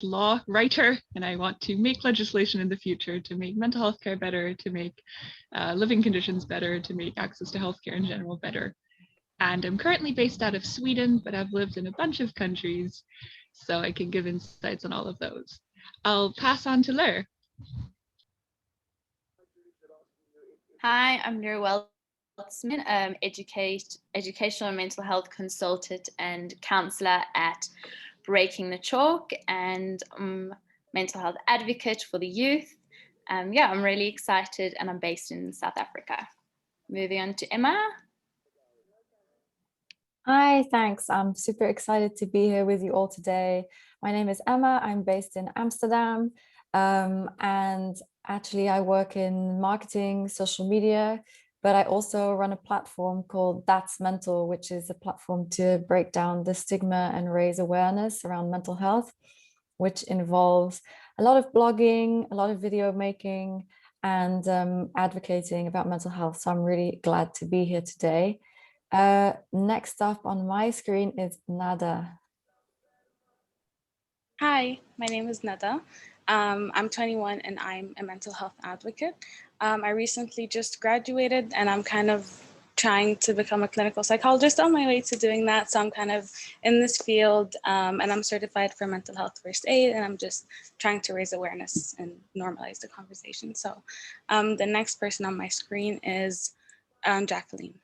law writer, and I want to make legislation in the future to make mental health care better, to make living conditions better, to make access to healthcare in general better. And I'm currently based out of Sweden, but I've lived in a bunch of countries, so I can give insights on all of those. I'll pass on to Lur. Hi, I'm Weltsman, educational and mental health consultant and counsellor at Breaking the Chalk, and mental health advocate for the youth. Yeah, I'm really excited, and I'm based in South Africa. Moving on to Emma. Hi, thanks. I'm super excited to be here with you all today. My name is Emma. I'm based in Amsterdam, and actually I work in marketing, social media, but I also run a platform called That's Mental, which is a platform to break down the stigma and raise awareness around mental health, which involves a lot of blogging, a lot of video making, and advocating about mental health. So I'm really glad to be here today. Next up on my screen is Nada. Hi, my name is Nada. I'm 21 and I'm a mental health advocate. I recently just graduated and I'm kind of trying to become a clinical psychologist on my way to doing that. So I'm kind of in this field and I'm certified for mental health first aid, and I'm just trying to raise awareness and normalize the conversation. So the next person on my screen is Jacqueline.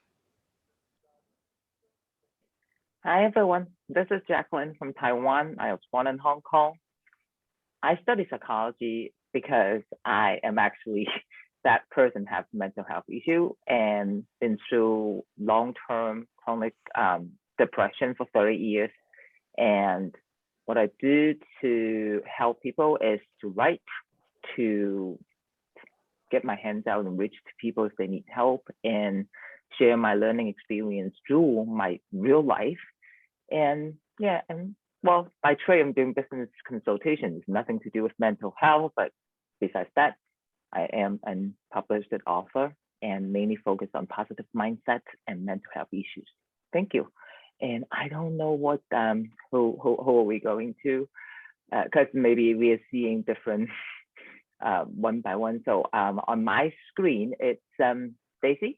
Hi everyone, this is Jacqueline from Taiwan. I was born in Hong Kong. I study psychology because I am actually that person have mental health issue and been through long-term chronic depression for 30 years. And what I do to help people is to write, to get my hands out and reach to people if they need help, and share my learning experience through my real life. And yeah, and well, by trade, I'm doing business consultation. It's nothing to do with mental health, but besides that, I am a published author and mainly focus on positive mindset and mental health issues. Thank you. And I don't know what who are we going to, because maybe we are seeing different one by one. So on my screen, it's Daisy.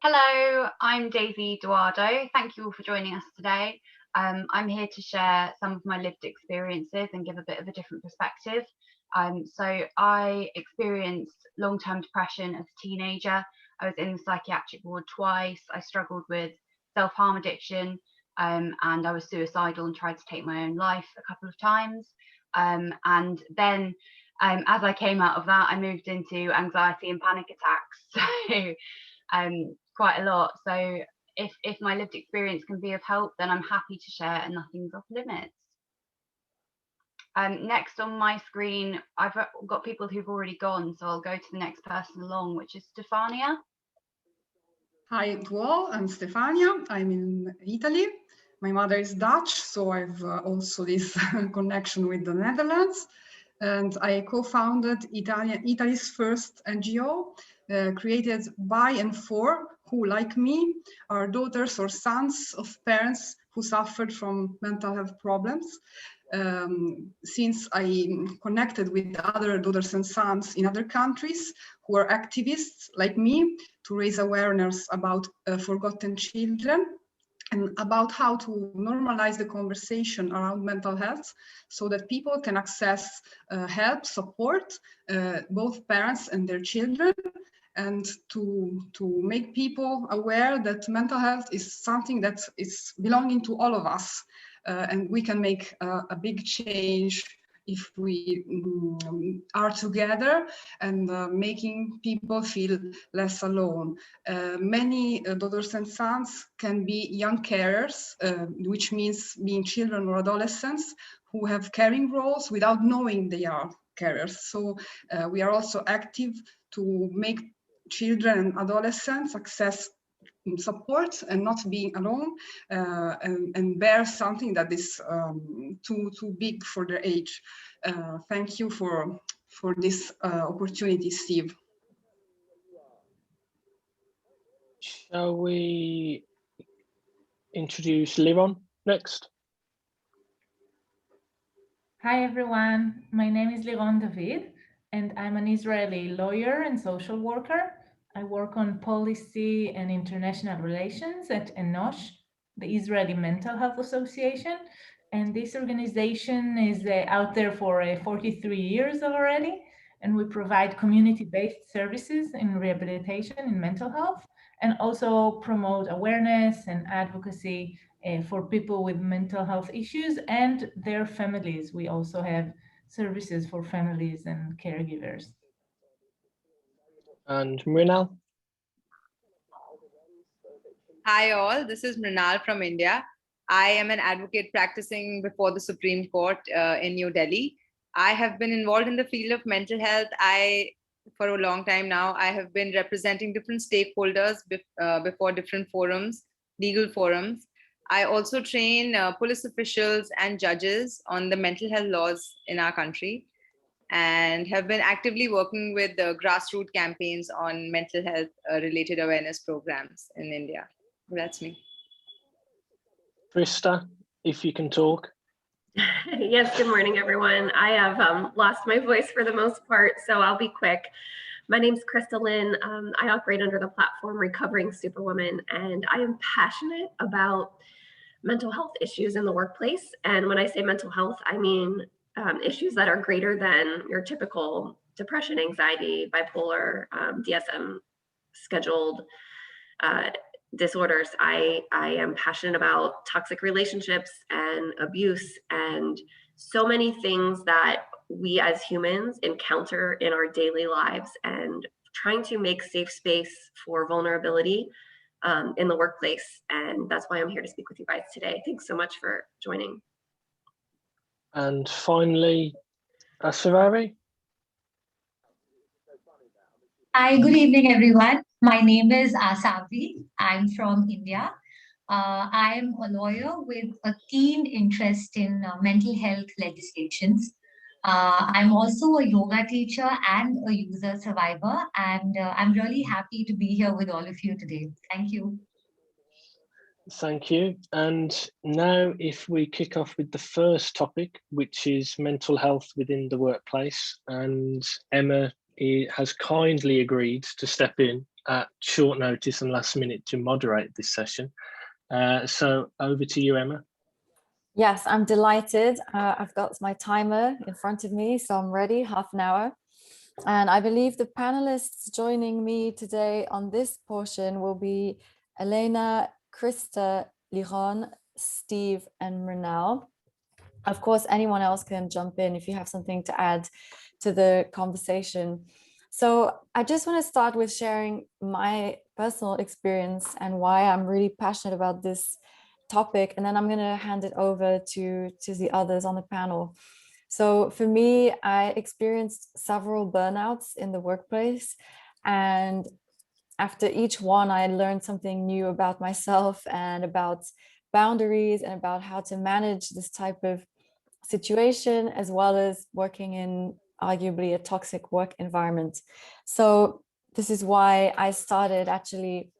Hello, I'm Daisy Doardo. Thank you all for joining us today. I'm here to share some of my lived experiences and give a bit of a different perspective. So I experienced long-term depression as a teenager. I was in the psychiatric ward twice. I struggled with self-harm addiction, and I was suicidal and tried to take my own life a couple of times. And then as I came out of that, I moved into anxiety and panic attacks. So quite a lot. So if my lived experience can be of help, then I'm happy to share, and nothing's off limits. Next on my screen, I've got people who've already gone, so I'll go to the next person along, which is Stefania. Hi to all, I'm Stefania. I'm in Italy. My mother is Dutch, so I've also this connection with the Netherlands. And I co-founded Italy's first NGO, created by and for who, like me, are daughters or sons of parents who suffered from mental health problems. Since I connected with other daughters and sons in other countries who are activists like me to raise awareness about forgotten children and about how to normalize the conversation around mental health so that people can access help, support, both parents and their children, and to make people aware that mental health is something that is belonging to all of us. And we can make a big change if we are together and making people feel less alone. Many daughters and sons can be young carers, which means being children or adolescents who have caring roles without knowing they are carers. So we are also active to make children and adolescents access support and not being alone and bear something that is too big for their age. Thank you for this opportunity, Steve. Shall we introduce Liron next? Hi everyone, my name is Liron David and I'm an Israeli lawyer and social worker. I work on policy and international relations at ENOSH, the Israeli Mental Health Association. And this organization is out there for 43 years already. And we provide community-based services in rehabilitation in mental health and also promote awareness and advocacy for people with mental health issues and their families. We also have services for families and caregivers. And Mrinal? Hi all, this is Mrinal from India. I am an advocate practicing before the Supreme Court in New Delhi. I have been involved in the field of mental health. For a long time now, I have been representing different stakeholders before different forums, legal forums. I also train police officials and judges on the mental health laws in our country and have been actively working with the grassroots campaigns on mental health related awareness programs in India. That's me. Krista, if you can talk. Yes, good morning, everyone. I have lost my voice for the most part, so I'll be quick. My name is Krista Lynn. I operate under the platform Recovering Superwoman, and I am passionate about mental health issues in the workplace. And when I say mental health, I mean issues that are greater than your typical depression, anxiety, bipolar, DSM scheduled disorders. I am passionate about toxic relationships and abuse and so many things that we as humans encounter in our daily lives, and trying to make safe space for vulnerability in the workplace. And that's why I'm here to speak with you guys today. Thanks so much for joining. And finally, Aasaavari. Hi, good evening, everyone. My name is Aasaavari. I'm from India. I'm a lawyer with a keen interest in mental health legislations. I'm also a yoga teacher and a user survivor, and I'm really happy to be here with all of you today. Thank you. Thank you. And now if we kick off with the first topic, which is mental health within the workplace, and Emma has kindly agreed to step in at short notice and last minute to moderate this session. So over to you, Emma. Yes, I'm delighted. I've got my timer in front of me, so I'm ready, half an hour. And I believe the panelists joining me today on this portion will be Alena, Krista, Liron, Steve, and Mrinal. Of course, anyone else can jump in if you have something to add to the conversation. So I just want to start with sharing my personal experience and why I'm really passionate about this topic, and then I'm going to hand it over to the others on the panel. So for me, I experienced several burnouts in the workplace, and after each one, I learned something new about myself and about boundaries and about how to manage this type of situation, as well as working in arguably a toxic work environment. So this is why I started actually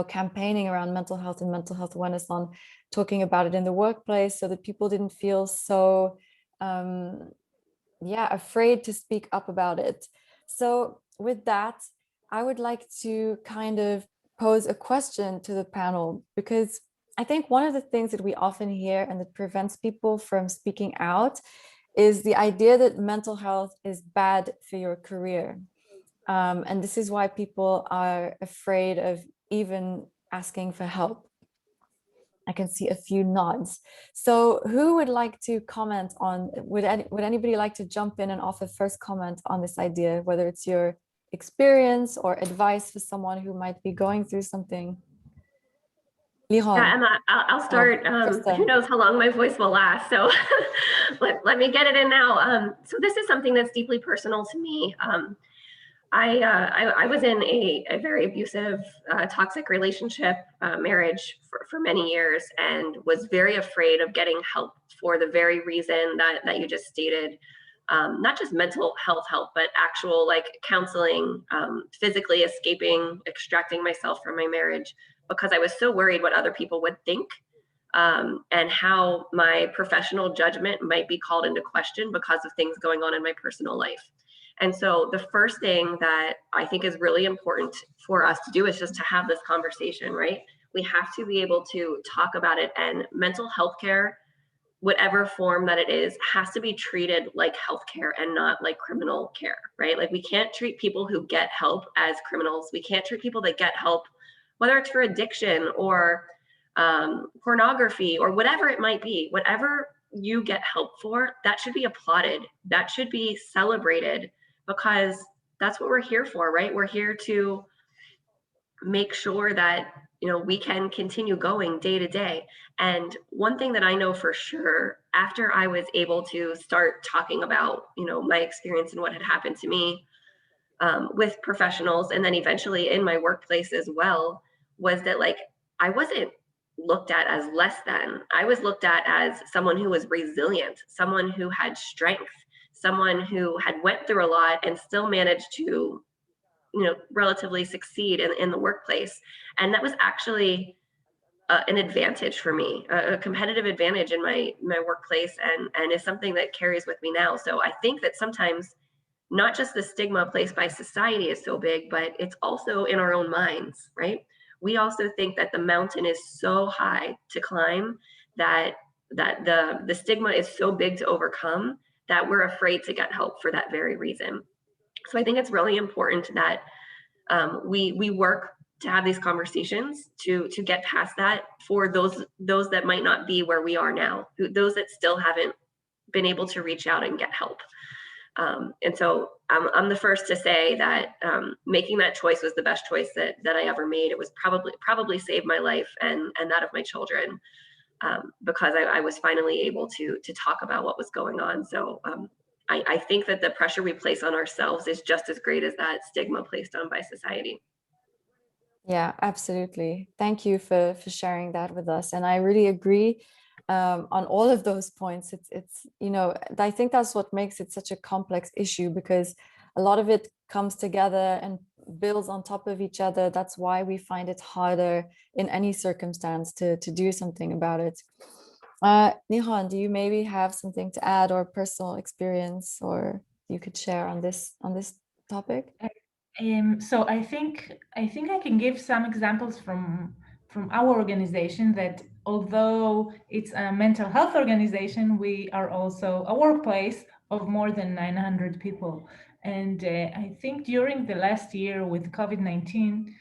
campaigning around mental health and mental health awareness, on talking about it in the workplace, so that people didn't feel so afraid to speak up about it. So with that, I would like to kind of pose a question to the panel, because I think one of the things that we often hear and that prevents people from speaking out is the idea that mental health is bad for your career. And this is why people are afraid of even asking for help. I can see a few nods. So who would like to comment on, would anybody like to jump in and offer first comment on this idea, whether it's your experience or advice for someone who might be going through something? Liron. Yeah, Emma, I'll start. Who knows how long my voice will last, so let me get it in now. So this is something that's deeply personal to me. I was in a very abusive, toxic relationship, marriage for many years, and was very afraid of getting help for the very reason that you just stated. Not just mental health help, but actual like counseling, physically escaping, extracting myself from my marriage, because I was so worried what other people would think and how my professional judgment might be called into question because of things going on in my personal life. And so the first thing that I think is really important for us to do is just to have this conversation, right? We have to be able to talk about it, and mental health care, whatever form that it is, has to be treated like healthcare and not like criminal care, right? Like, we can't treat people who get help as criminals. We can't treat people that get help, whether it's for addiction or pornography or whatever it might be. Whatever you get help for, that should be applauded. That should be celebrated, because that's what we're here for, right? We're here to make sure that, you know, we can continue going day to day. And one thing that I know for sure, after I was able to start talking about, you know, my experience and what had happened to me with professionals, and then eventually in my workplace as well, was that, like, I wasn't looked at as less than. I was looked at as someone who was resilient, someone who had strength, someone who had went through a lot and still managed to, you know, relatively succeed in the workplace. And that was actually an advantage for me, a competitive advantage in my workplace, and is something that carries with me now. So I think that sometimes not just the stigma placed by society is so big, but it's also in our own minds, right? We also think that the mountain is so high to climb, that the stigma is so big to overcome, that we're afraid to get help for that very reason. So I think it's really important that we work to have these conversations to get past that, for those that might not be where we are now, those that still haven't been able to reach out and get help. And so I'm the first to say that making that choice was the best choice that I ever made. It was probably saved my life and that of my children, because I was finally able to talk about what was going on. So I think that the pressure we place on ourselves is just as great as that stigma placed on by society. Yeah, absolutely. Thank you for sharing that with us. And I really agree on all of those points. It's, you know, I think that's what makes it such a complex issue, because a lot of it comes together and builds on top of each other. That's why we find it harder in any circumstance to do something about it. Liron, do you maybe have something to add, or personal experience, or you could share on this topic? So I think I can give some examples from our organization, that although it's a mental health organization, we are also a workplace of more than 900 people. And I think during the last year with COVID-19,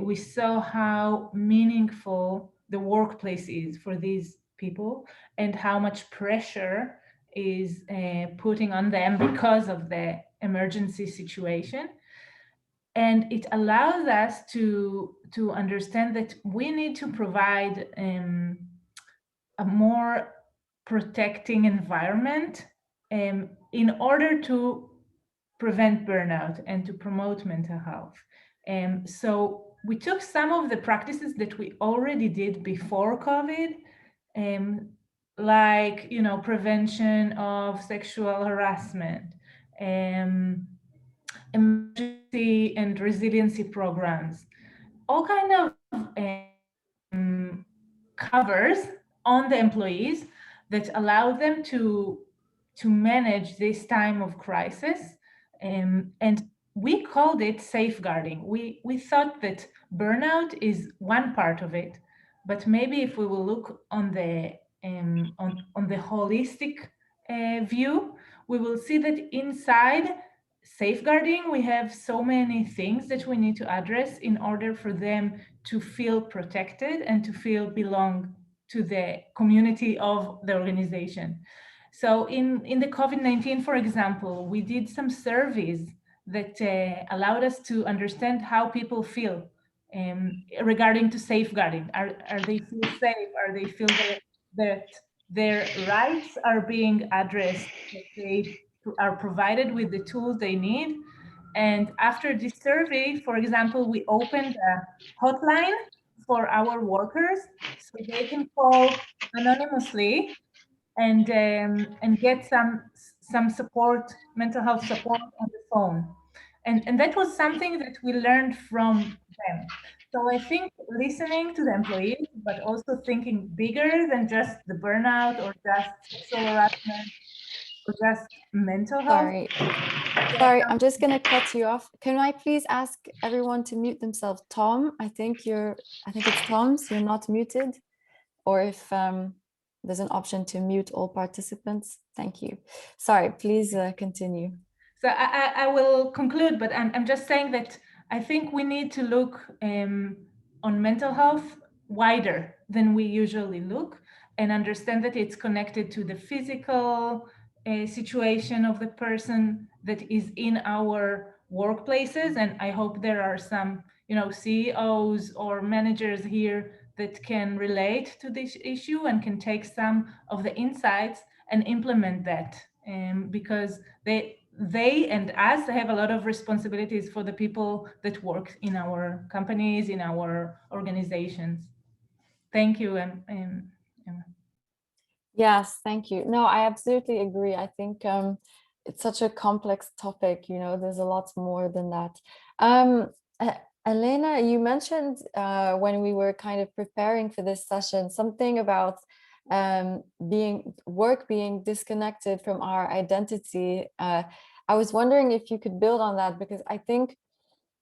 we saw how meaningful the workplace is for these people, and how much pressure is putting on them because of the emergency situation. And it allows us to understand that we need to provide a more protecting environment in order to prevent burnout and to promote mental health. So we took some of the practices that we already did before COVID, like, you know, prevention of sexual harassment, emergency and resiliency programs, all kind of covers on the employees that allow them to manage this time of crisis. And we called it safeguarding. We thought that burnout is one part of it, but maybe if we will look on the on the holistic view, we will see that inside safeguarding, we have so many things that we need to address in order for them to feel protected and to feel belong to the community of the organization. So in the COVID-19, for example, we did some surveys that allowed us to understand how people feel regarding to safeguarding. Are they feel safe? Are they feel that their rights are being addressed, that they are provided with the tools they need? And after this survey, for example, we opened a hotline for our workers so they can call anonymously and get some support, mental health support on the phone. And that was something that we learned from them. So I think listening to the employees, but also thinking bigger than just the burnout or just sexual harassment or just mental health. Sorry, I'm just going to cut you off. Can I please ask everyone to mute themselves? Tom, I think it's Tom's, you're not muted. Or if there's an option to mute all participants. Thank you. Sorry, please continue. So I will conclude, but I'm just saying that I think we need to look on mental health wider than we usually look, and understand that it's connected to the physical situation of the person that is in our workplaces. And I hope there are some, CEOs or managers here that can relate to this issue and can take some of the insights and implement that, because they and us have a lot of responsibilities for the people that work in our companies, in our organizations. Thank you. Yes, thank you. No, I absolutely agree. I think it's such a complex topic, there's a lot more than that. Alena, you mentioned when we were kind of preparing for this session, something about being disconnected from our identity. I was wondering if you could build on that, because I think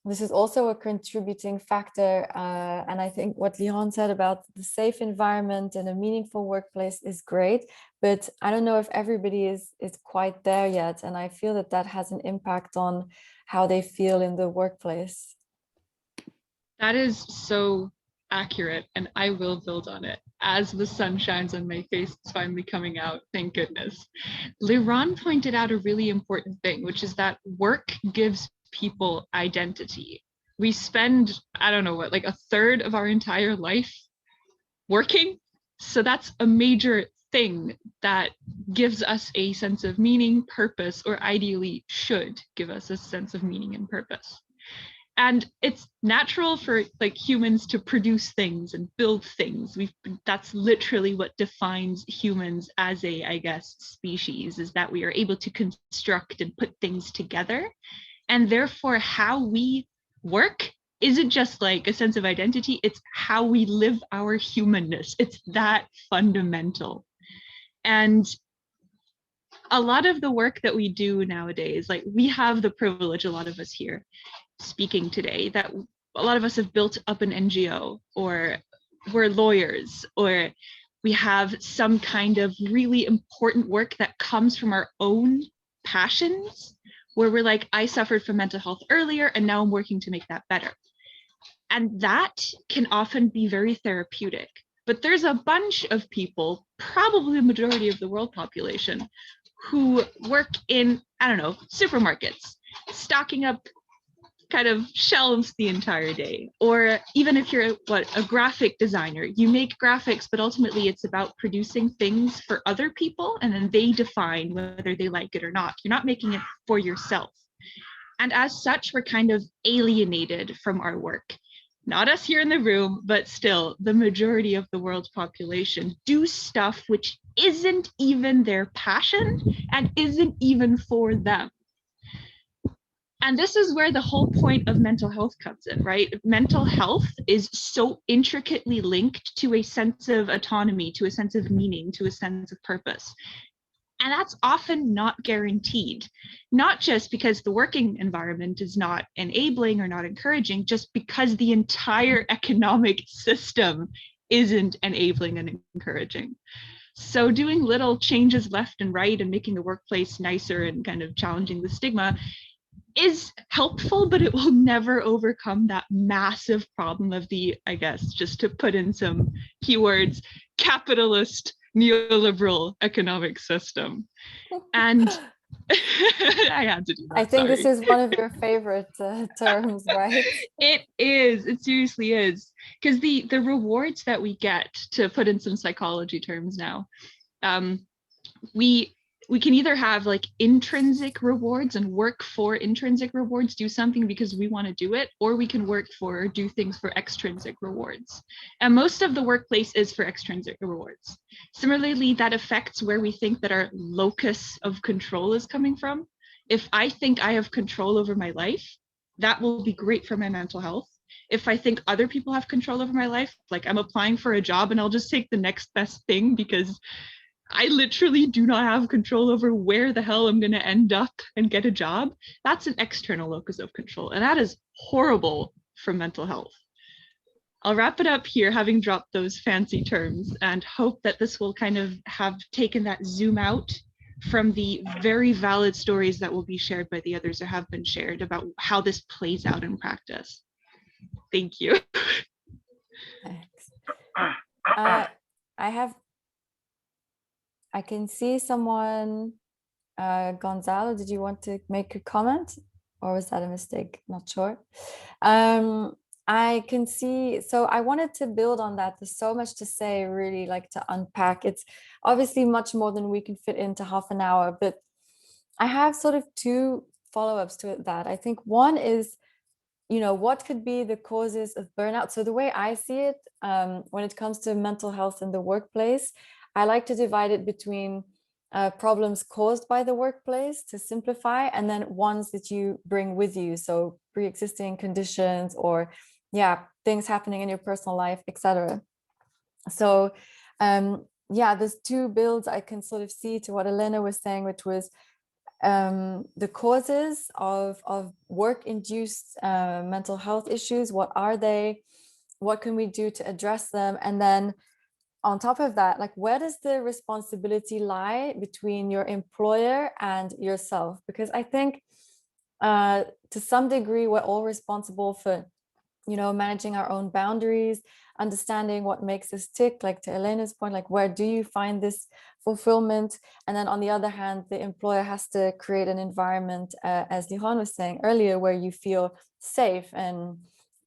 this is also a contributing factor. And I think what Liron said about the safe environment and a meaningful workplace is great, but I don't know if everybody is quite there yet. And I feel that has an impact on how they feel in the workplace. That is so accurate, and I will build on it. As the sun shines on my face, it's finally coming out, thank goodness. Liron pointed out a really important thing, which is that work gives people identity. We spend, I don't know what, like a third of our entire life working. So that's a major thing that gives us a sense of meaning, purpose, or ideally should give us a sense of meaning and purpose. And it's natural for humans to produce things and build things. That's literally what defines humans as a, species, is that we are able to construct and put things together. And therefore, how we work isn't just like a sense of identity, it's how we live our humanness. It's that fundamental. And a lot of the work that we do nowadays, we have the privilege, a lot of us here speaking today, that a lot of us have built up an NGO, or we're lawyers, or we have some kind of really important work that comes from our own passions, where we're like, I suffered from mental health earlier and now I'm working to make that better. And that can often be very therapeutic. But there's a bunch of people, probably the majority of the world population, who work in, I don't know, supermarkets, stocking up kind of shelves the entire day. Or even if you're a graphic designer, you make graphics, but ultimately it's about producing things for other people, and then they define whether they like it or not. You're not making it for yourself. And as such, we're kind of alienated from our work. Not us here in the room, but still the majority of the world's population do stuff which isn't even their passion and isn't even for them. And this is where the whole point of mental health comes in, right? Mental health is so intricately linked to a sense of autonomy, to a sense of meaning, to a sense of purpose. And that's often not guaranteed, not just because the working environment is not enabling or not encouraging, just because the entire economic system isn't enabling and encouraging. So doing little changes left and right and making the workplace nicer and kind of challenging the stigma is helpful, but it will never overcome that massive problem of the, just to put in some keywords, capitalist neoliberal economic system. And I had to do that. I think this is one of your favorite terms, right? It is. It seriously is. Because the rewards that we get, to put in some psychology terms now, we can either have intrinsic rewards and work for intrinsic rewards, do something because we want to do it, or we can work for or do things for extrinsic rewards. And most of the workplace is for extrinsic rewards. Similarly, that affects where we think that our locus of control is coming from. If I think I have control over my life, that will be great for my mental health. if I think other people have control over my life, like I'm applying for a job and I'll just take the next best thing because I literally do not have control over where the hell I'm going to end up and get a job. That's an external locus of control, and that is horrible for mental health. I'll wrap it up here, having dropped those fancy terms, and hope that this will kind of have taken that zoom out from the very valid stories that will be shared by the others or have been shared about how this plays out in practice. Thank you. Thanks. I can see someone, Gonzalo, did you want to make a comment or was that a mistake? Not sure. I can see, so I wanted to build on that. There's so much to say, really like to unpack. It's obviously much more than we can fit into half an hour, but I have sort of two follow-ups to that. I think one is, you know, what could be the causes of burnout? So the way I see it, when it comes to mental health in the workplace, I like to divide it between problems caused by the workplace to simplify, and then ones that you bring with you. So pre-existing conditions or things happening in your personal life, etc. So there's two builds I can sort of see to what Alena was saying, which was the causes of work-induced mental health issues. What are they? What can we do to address them? And then on top of that, like, where does the responsibility lie between your employer and yourself? Because I think to some degree, we're all responsible for, you know, managing our own boundaries, understanding what makes us tick, like to Elena's point, like, where do you find this fulfillment? And then on the other hand, the employer has to create an environment, as Liron was saying earlier, where you feel safe and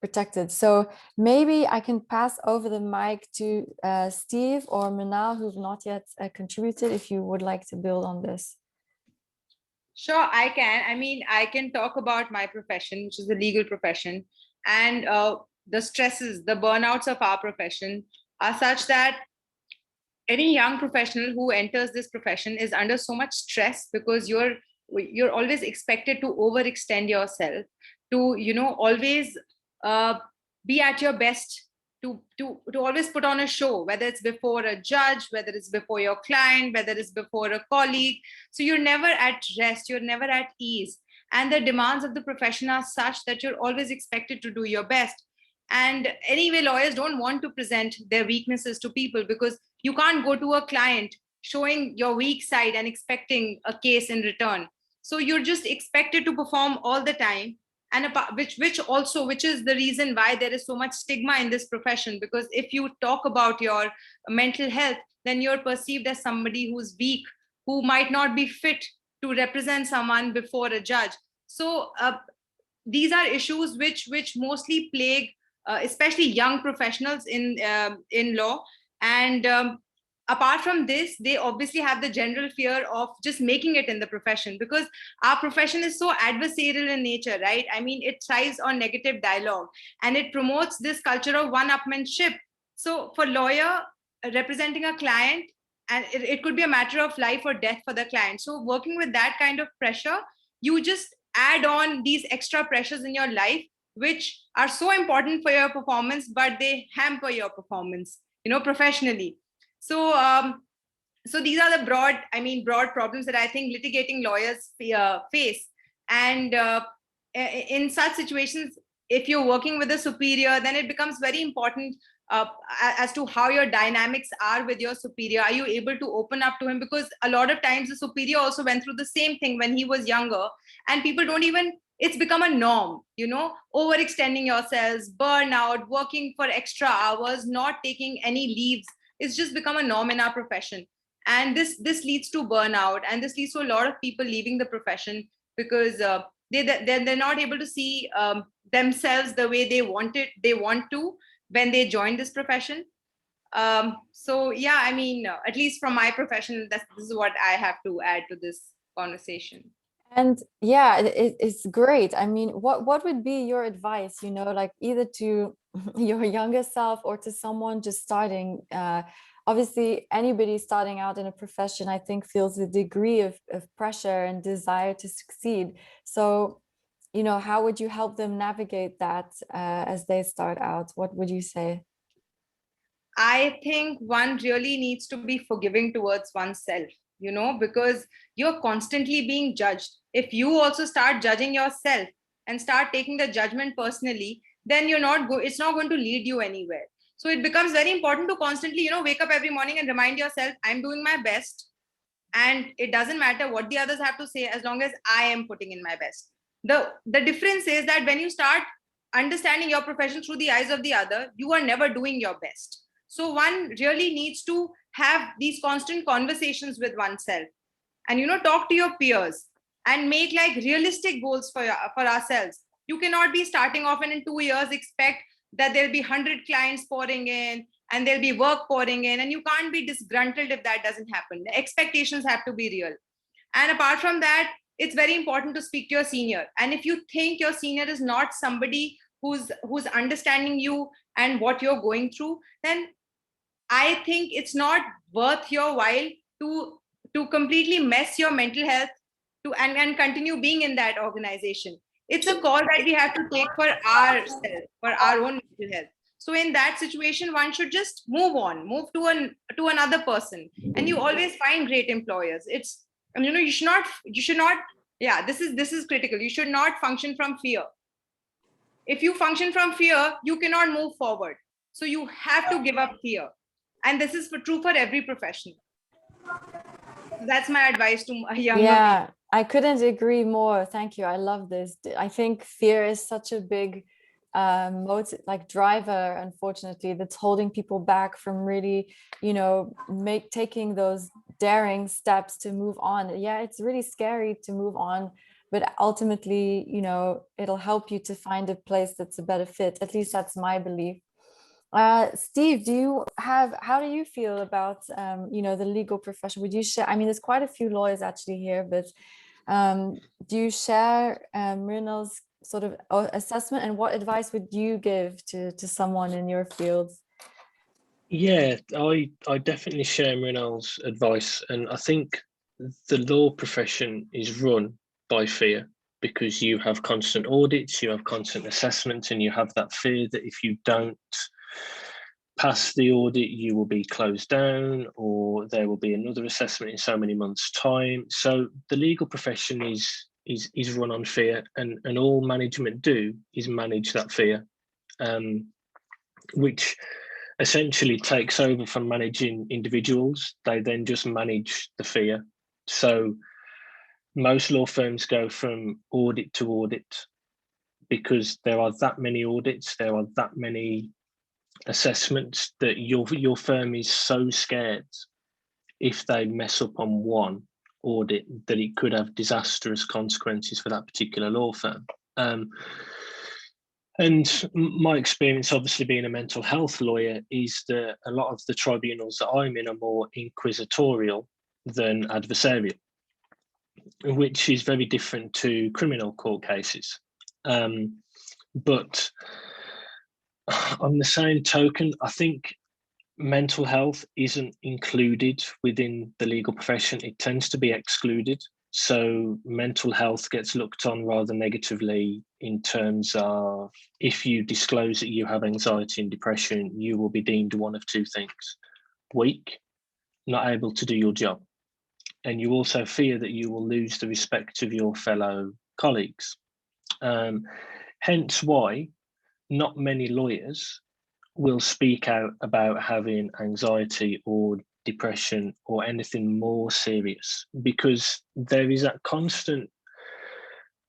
protected. So maybe I can pass over the mic to Steve or Mrinal, who've not yet contributed, if you would like to build on this. Sure, I can. I mean, I can talk about my profession, which is the legal profession, and the stresses, the burnouts of our profession are such that any young professional who enters this profession is under so much stress, because you're always expected to overextend yourself, to, you know, always be at your best, to always put on a show, whether it's before a judge, whether it's before your client, whether it's before a colleague. So you're never at rest, you're never at ease. And the demands of the profession are such that you're always expected to do your best. And anyway, lawyers don't want to present their weaknesses to people, because you can't go to a client showing your weak side and expecting a case in return. So you're just expected to perform all the time. And which is the reason why there is so much stigma in this profession, because if you talk about your mental health, then you're perceived as somebody who's weak, who might not be fit to represent someone before a judge. So these are issues which mostly plague especially young professionals in law. And apart from this, they obviously have the general fear of just making it in the profession, because our profession is so adversarial in nature, right? I mean, it thrives on negative dialogue, and it promotes this culture of one-upmanship. So for lawyer representing a client, and it could be a matter of life or death for the client. So working with that kind of pressure, you just add on these extra pressures in your life, which are so important for your performance, but they hamper your performance, you know, professionally. So, so these are the broad problems that I think litigating lawyers face. And in such situations, if you're working with a superior, then it becomes very important as to how your dynamics are with your superior. Are you able to open up to him? Because a lot of times the superior also went through the same thing when he was younger, and people don't even, it's become a norm, you know, overextending yourselves, burnout, working for extra hours, not taking any leaves. It's just become a norm in our profession. And this leads to burnout, and this leads to a lot of people leaving the profession, because they're not able to see themselves the way they want to when they join this profession. So yeah, I mean, at least from my profession, this is what I have to add to this conversation. And yeah, it's great. I mean, what would be your advice, you know, like either to your younger self or to someone just starting? Obviously, anybody starting out in a profession, I think, feels a degree of pressure and desire to succeed. So you know, how would you help them navigate that as they start out? What would you say? I think one really needs to be forgiving towards oneself, you know, because you're constantly being judged. If you also start judging yourself and start taking the judgment personally, then it's not going to lead you anywhere. So it becomes very important to constantly, you know, wake up every morning and remind yourself, I'm doing my best. And it doesn't matter what the others have to say, as long as I am putting in my best. The difference is that when you start understanding your profession through the eyes of the other, you are never doing your best. So one really needs to have these constant conversations with oneself, and, you know, talk to your peers and make like realistic goals for ourselves. You cannot be starting off and in 2 years expect that there'll be 100 clients pouring in and there'll be work pouring in, and you can't be disgruntled if that doesn't happen. The expectations have to be real. And apart from that, it's very important to speak to your senior. And if you think your senior is not somebody who's understanding you and what you're going through, then I think it's not worth your while to completely mess your mental health and continue being in that organization. It's a call that we have to take for ourselves, for our own mental health. So in that situation, one should just move on, move to another person, and you always find great employers. It's, you know, you should not. Yeah, this is critical. You should not function from fear. If you function from fear, you cannot move forward. So you have to give up fear, and this is true for every profession. That's my advice to younger people. I couldn't agree more. Thank you. I love this. I think fear is such a big driver, unfortunately, that's holding people back from really, you know, taking those daring steps to move on. Yeah, it's really scary to move on, but ultimately, you know, it'll help you to find a place that's a better fit. At least that's my belief. Steve, how do you feel about you know, the legal profession? Would you share, I mean, there's quite a few lawyers actually here, but do you share Mrinal's sort of assessment, and what advice would you give to someone in your field? Yeah, I definitely share Mrinal's advice, and I think the law profession is run by fear, because you have constant audits, you have constant assessments, and you have that fear that if you don't pass the audit, you will be closed down, or there will be another assessment in so many months' time. So the legal profession is run on fear, and all management do is manage that fear, which essentially takes over from managing individuals. They then just manage the fear. So most law firms go from audit to audit because there are that many audits, there are that many assessments, that your firm is so scared if they mess up on one audit that it could have disastrous consequences for that particular law firm. And my experience, obviously being a mental health lawyer, is that a lot of the tribunals that I'm in are more inquisitorial than adversarial, which is very different to criminal court cases. But on the same token, I think mental health isn't included within the legal profession. It tends to be excluded. So mental health gets looked on rather negatively in terms of, if you disclose that you have anxiety and depression, you will be deemed one of two things: weak, not able to do your job. And you also fear that you will lose the respect of your fellow colleagues. Hence why not many lawyers will speak out about having anxiety or depression or anything more serious, because there is that constant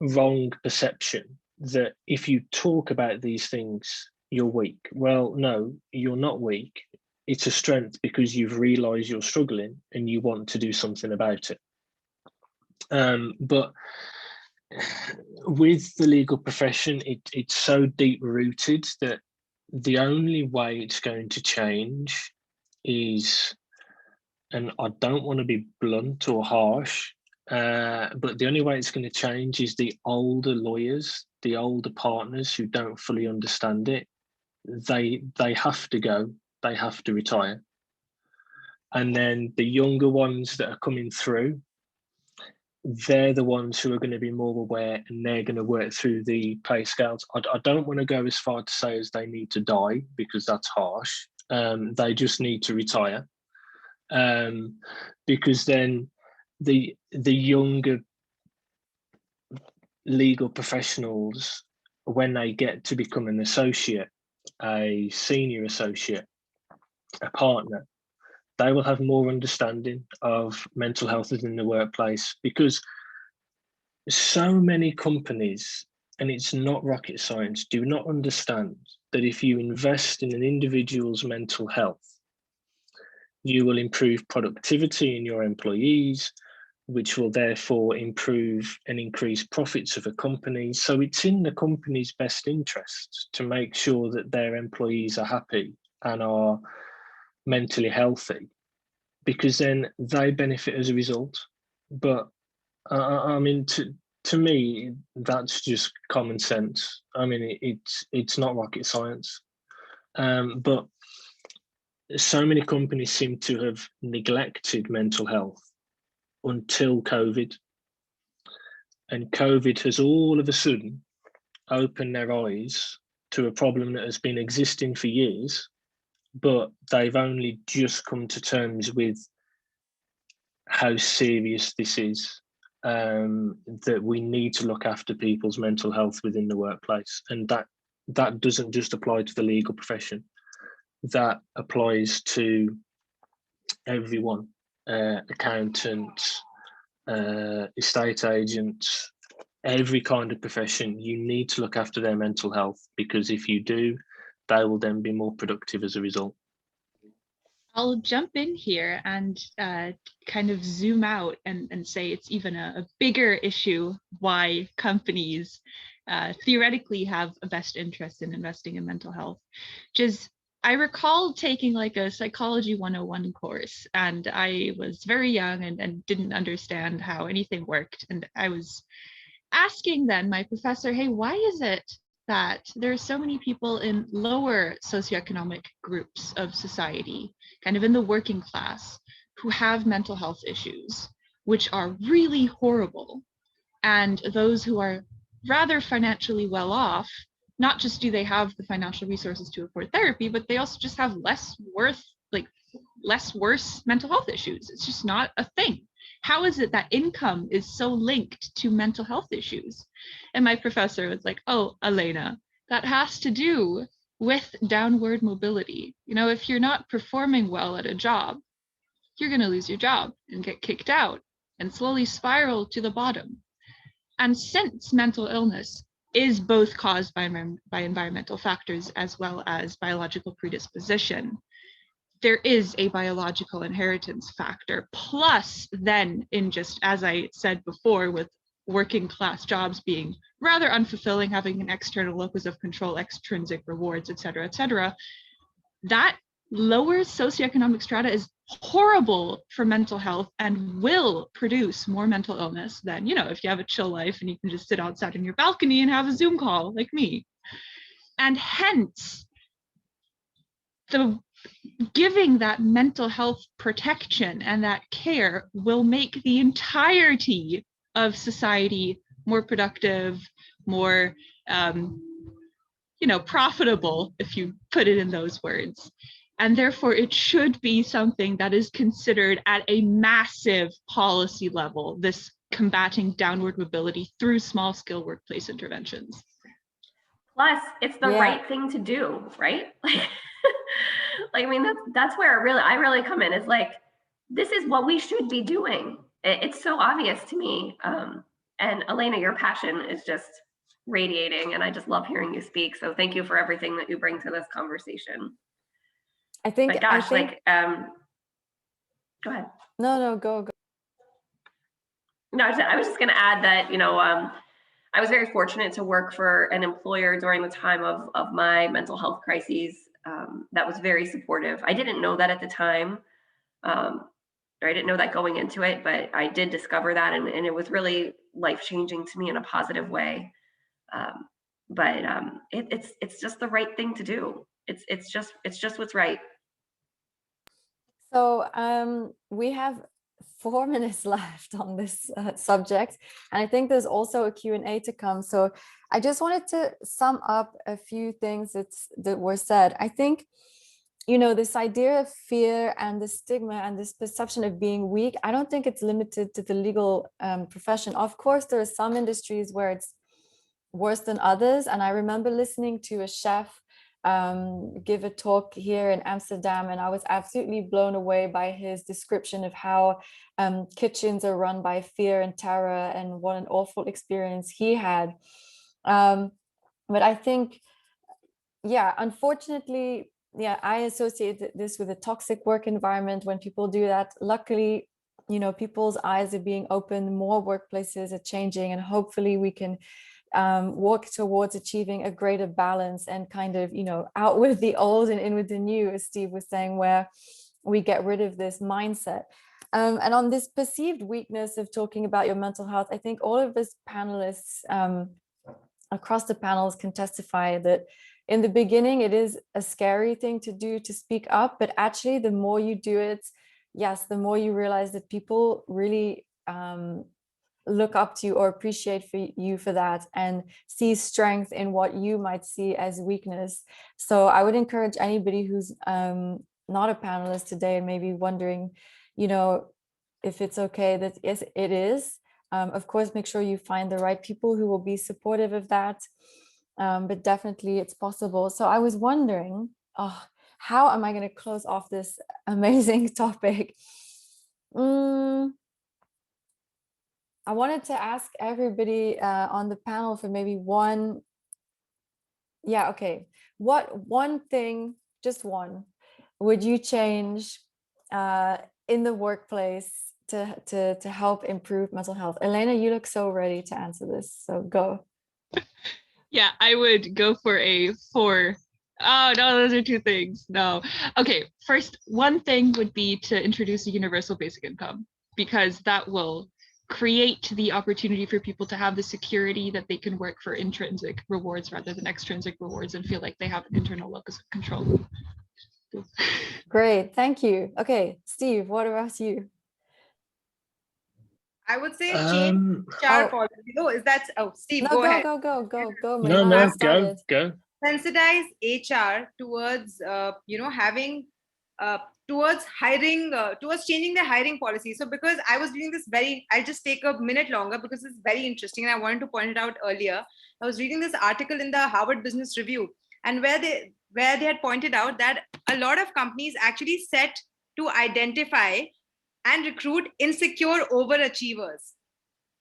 wrong perception that if you talk about these things, you're weak. Well, no, you're not weak. It's a strength because you've realized you're struggling and you want to do something about it. But with the legal profession, it's so deep rooted that the only way it's going to change is, and I don't want to be blunt or harsh, but the only way it's going to change is the older lawyers, the older partners who don't fully understand it. They have to go, they have to retire. And then the younger ones that are coming through, they're the ones who are going to be more aware, and they're going to work through the pay scales. I don't want to go as far to say as they need to die, because that's harsh. They just need to retire, because then the younger legal professionals, when they get to become an associate, a senior associate, a partner, they will have more understanding of mental health within the workplace, because so many companies, and it's not rocket science, do not understand that if you invest in an individual's mental health, you will improve productivity in your employees, which will therefore improve and increase profits of a company. So it's in the company's best interest to make sure that their employees are happy and are mentally healthy, because then they benefit as a result. But I mean, to me, that's just common sense. I mean, it's not rocket science, but so many companies seem to have neglected mental health until COVID, and COVID has all of a sudden opened their eyes to a problem that has been existing for years, but they've only just come to terms with how serious this is, that we need to look after people's mental health within the workplace. And that doesn't just apply to the legal profession, that applies to everyone, accountants, estate agents, every kind of profession. You need to look after their mental health, because if you do, they will then be more productive as a result. I'll jump in here and kind of zoom out and say it's even a bigger issue why companies theoretically have a best interest in investing in mental health. Just, I recall taking like a psychology 101 course, and I was very young and didn't understand how anything worked. And I was asking then my professor, hey, why is it that there are so many people in lower socioeconomic groups of society, kind of in the working class, who have mental health issues, which are really horrible, and those who are rather financially well off, not just do they have the financial resources to afford therapy, but they also just have less worse mental health issues. It's just not a thing. How is it that income is so linked to mental health issues? And my professor was like, oh, Alena, that has to do with downward mobility. You know, if you're not performing well at a job, you're going to lose your job and get kicked out and slowly spiral to the bottom. And since mental illness is both caused by environmental factors as well as biological predisposition, there is a biological inheritance factor. Plus, then, in just as I said before, with working class jobs being rather unfulfilling, having an external locus of control, extrinsic rewards, et cetera, that lower socioeconomic strata is horrible for mental health and will produce more mental illness than, you know, if you have a chill life and you can just sit outside on your balcony and have a Zoom call like me. And hence, giving that mental health protection and that care will make the entirety of society more productive, more profitable, if you put it in those words. And therefore it should be something that is considered at a massive policy level, this combating downward mobility through small scale workplace interventions. Plus, it's the right thing to do, right? Like, I mean, that's where I really come in. It's like, this is what we should be doing. It's so obvious to me. And Alena, your passion is just radiating, and I just love hearing you speak. So thank you for everything that you bring to this conversation. I think, but gosh, go ahead. No, go. No, I was just going to add that, I was very fortunate to work for an employer during the time of my mental health crises that was very supportive. I didn't know that at the time, or I didn't know that going into it, but I did discover that, and it was really life-changing to me in a positive way. It's just the right thing to do. It's just what's right. So we have 4 minutes left on this subject, and I think there's also a Q&A to come. So I just wanted to sum up a few things that were said. I think, you know, this idea of fear and the stigma and this perception of being weak, I don't think it's limited to the legal profession. Of course, there are some industries where it's worse than others. And I remember listening to a chef give a talk here in Amsterdam, and I was absolutely blown away by his description of how kitchens are run by fear and terror, and what an awful experience he had. But I think, yeah, unfortunately, yeah, I associate this with a toxic work environment when people do that. Luckily, you know, people's eyes are being opened, more workplaces are changing, and hopefully we can work towards achieving a greater balance and kind of, you know, out with the old and in with the new, as Steve was saying, where we get rid of this mindset. And on this perceived weakness of talking about your mental health, I think all of us panelists across the panels can testify that in the beginning, it is a scary thing to do, to speak up, but actually the more you do it, yes, the more you realize that people really look up to you or appreciate you for that, and see strength in what you might see as weakness. So I would encourage anybody who's not a panelist today and maybe wondering, you know, if it's okay, that yes, it is. Of course, make sure you find the right people who will be supportive of that. But definitely it's possible. So I was wondering, how am I going to close off this amazing topic? I wanted to ask everybody on the panel for maybe one. Yeah, okay. What one thing, just one, would you change in the workplace to help improve mental health? Alena, you look so ready to answer this, so go. Yeah, I would go for a 4. Oh, no, those are 2 things. No. Okay, first, one thing would be to introduce a universal basic income, because that will create the opportunity for people to have the security that they can work for intrinsic rewards rather than extrinsic rewards, and feel like they have an internal locus of control. Great, thank you. Okay, Steve, what about you? I would say change HR policy. Oh, is that? Oh, Steve, no, go ahead. Go. No, go. Sensitize HR towards, having, towards hiring, towards changing their hiring policy. So because I was doing this I'll just take a minute longer because it's very interesting and I wanted to point it out earlier. I was reading this article in the Harvard Business Review, and where they had pointed out that a lot of companies actually set to identify and recruit insecure overachievers.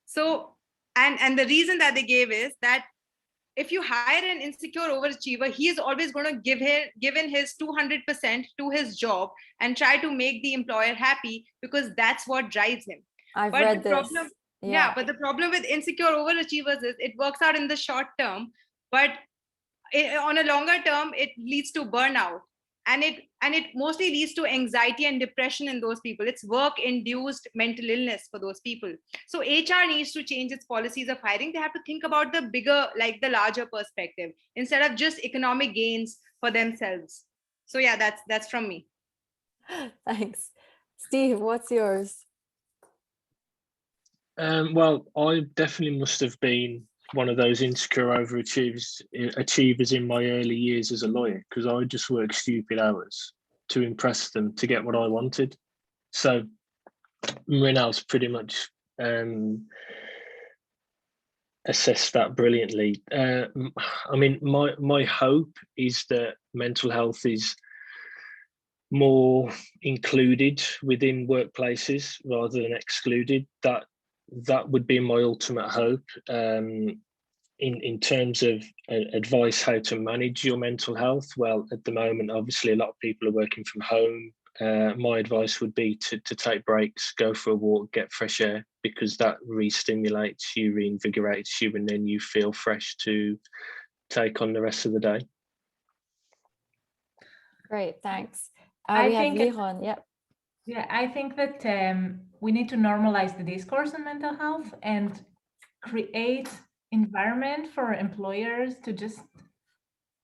So, and the reason that they gave is that if you hire an insecure overachiever, he is always going to give in his 200% to his job and try to make the employer happy, because that's what drives him. I've read this. Yeah, but the problem with insecure overachievers is it works out in the short term, but on a longer term, it leads to burnout. And it mostly leads to anxiety and depression in those people. It's work-induced mental illness for those people. So HR needs to change its policies of hiring. They have to think about the bigger, like the larger perspective, instead of just economic gains for themselves. So yeah, that's from me. Thanks. Steve, what's yours? Well, I definitely must have been one of those insecure overachievers in my early years as a lawyer, because I just worked stupid hours to impress them to get what I wanted. So Mrinal's pretty much assessed that brilliantly. I mean, my hope is that mental health is more included within workplaces rather than excluded. That would be my ultimate hope. In terms of advice how to manage your mental health, well, at the moment, obviously, a lot of people are working from home. My advice would be to take breaks, go for a walk, get fresh air, because that re-stimulates you, reinvigorates you, and then you feel fresh to take on the rest of the day. Great, thanks. I think Liron, yep. Yeah, I think that we need to normalize the discourse on mental health and create environment for employers to just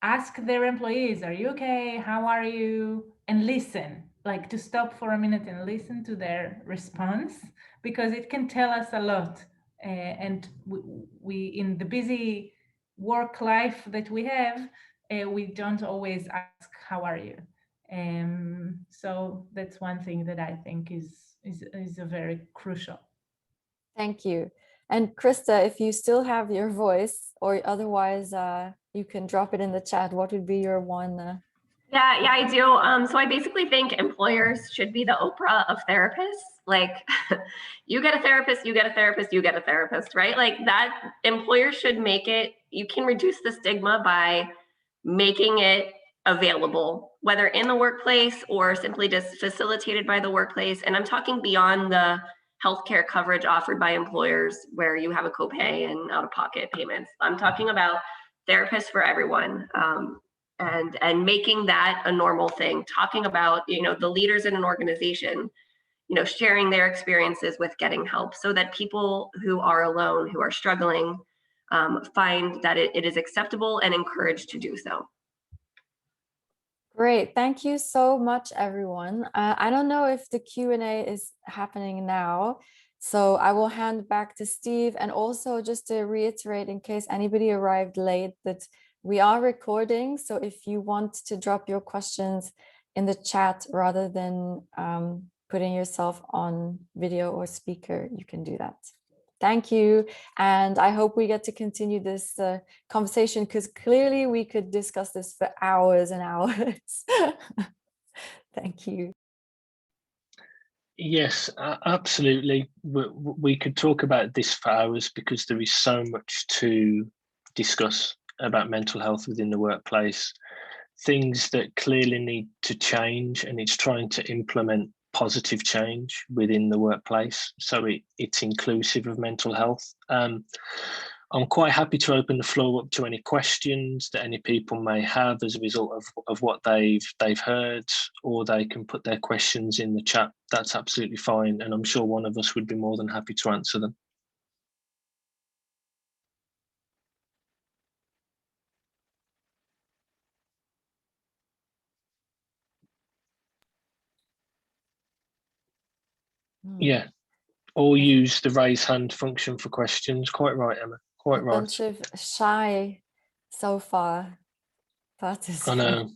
ask their employees, are you okay? How are you? And listen. like to stop for a minute and listen to their response, because it can tell us a lot. And we in the busy work life that we have, we don't always ask, how are you? So that's one thing that I think is a very crucial. Thank you. And Krista, if you still have your voice, or otherwise you can drop it in the chat, what would be your one? Yeah, I do. So I basically think employers should be the Oprah of therapists. Like, you get a therapist, you get a therapist, you get a therapist, right? Like that, employers should make it, you can reduce the stigma by making it available, whether in the workplace or simply just facilitated by the workplace. And I'm talking beyond the healthcare coverage offered by employers where you have a copay and out-of-pocket payments. I'm talking about therapists for everyone. And making that a normal thing, talking about, the leaders in an organization, sharing their experiences with getting help, so that people who are alone, who are struggling, find that it is acceptable and encouraged to do so. Great, thank you so much, everyone. I don't know if the Q&A is happening now, so I will hand back to Steve. And also just to reiterate, in case anybody arrived late, that we are recording. So if you want to drop your questions in the chat rather than putting yourself on video or speaker, you can do that. Thank you. And I hope we get to continue this conversation, because clearly we could discuss this for hours and hours. Thank you. Yes, absolutely. We could talk about this for hours, because there is so much to discuss about mental health within the workplace, things that clearly need to change, and it's trying to implement positive change within the workplace so it's inclusive of mental health. I'm quite happy to open the floor up to any questions that any people may have as a result of what they've heard, or they can put their questions in the chat. That's absolutely fine, and I'm sure one of us would be more than happy to answer them. Yeah, or use the raise hand function for questions. Quite right, Emma. Quite right. A bunch of shy so far participants. I know.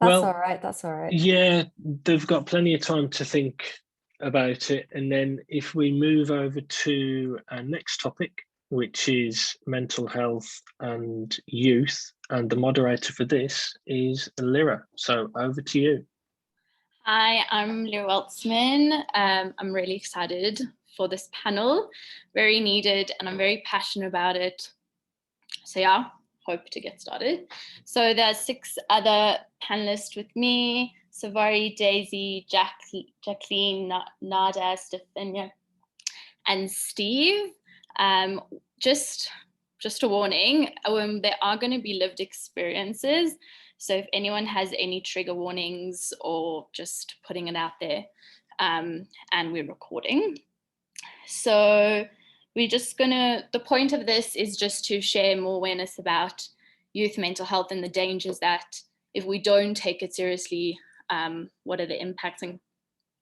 That's all right. That's all right. Yeah, they've got plenty of time to think about it. And then if we move over to our next topic, which is mental health and youth, and the moderator for this is Liron. So over to you. Hi, I'm Weltsman. I'm really excited for this panel, very needed, and I'm very passionate about it. So yeah, hope to get started. So there's 6 other panelists with me: Aasaavari, Daisy, Jacqueline, Nada, Stefania, and Steve. Just a warning, there are going to be lived experiences. So if anyone has any trigger warnings, or just putting it out there, and we're recording. So we're just the point of this is just to share more awareness about youth mental health and the dangers that if we don't take it seriously, what are the impacts and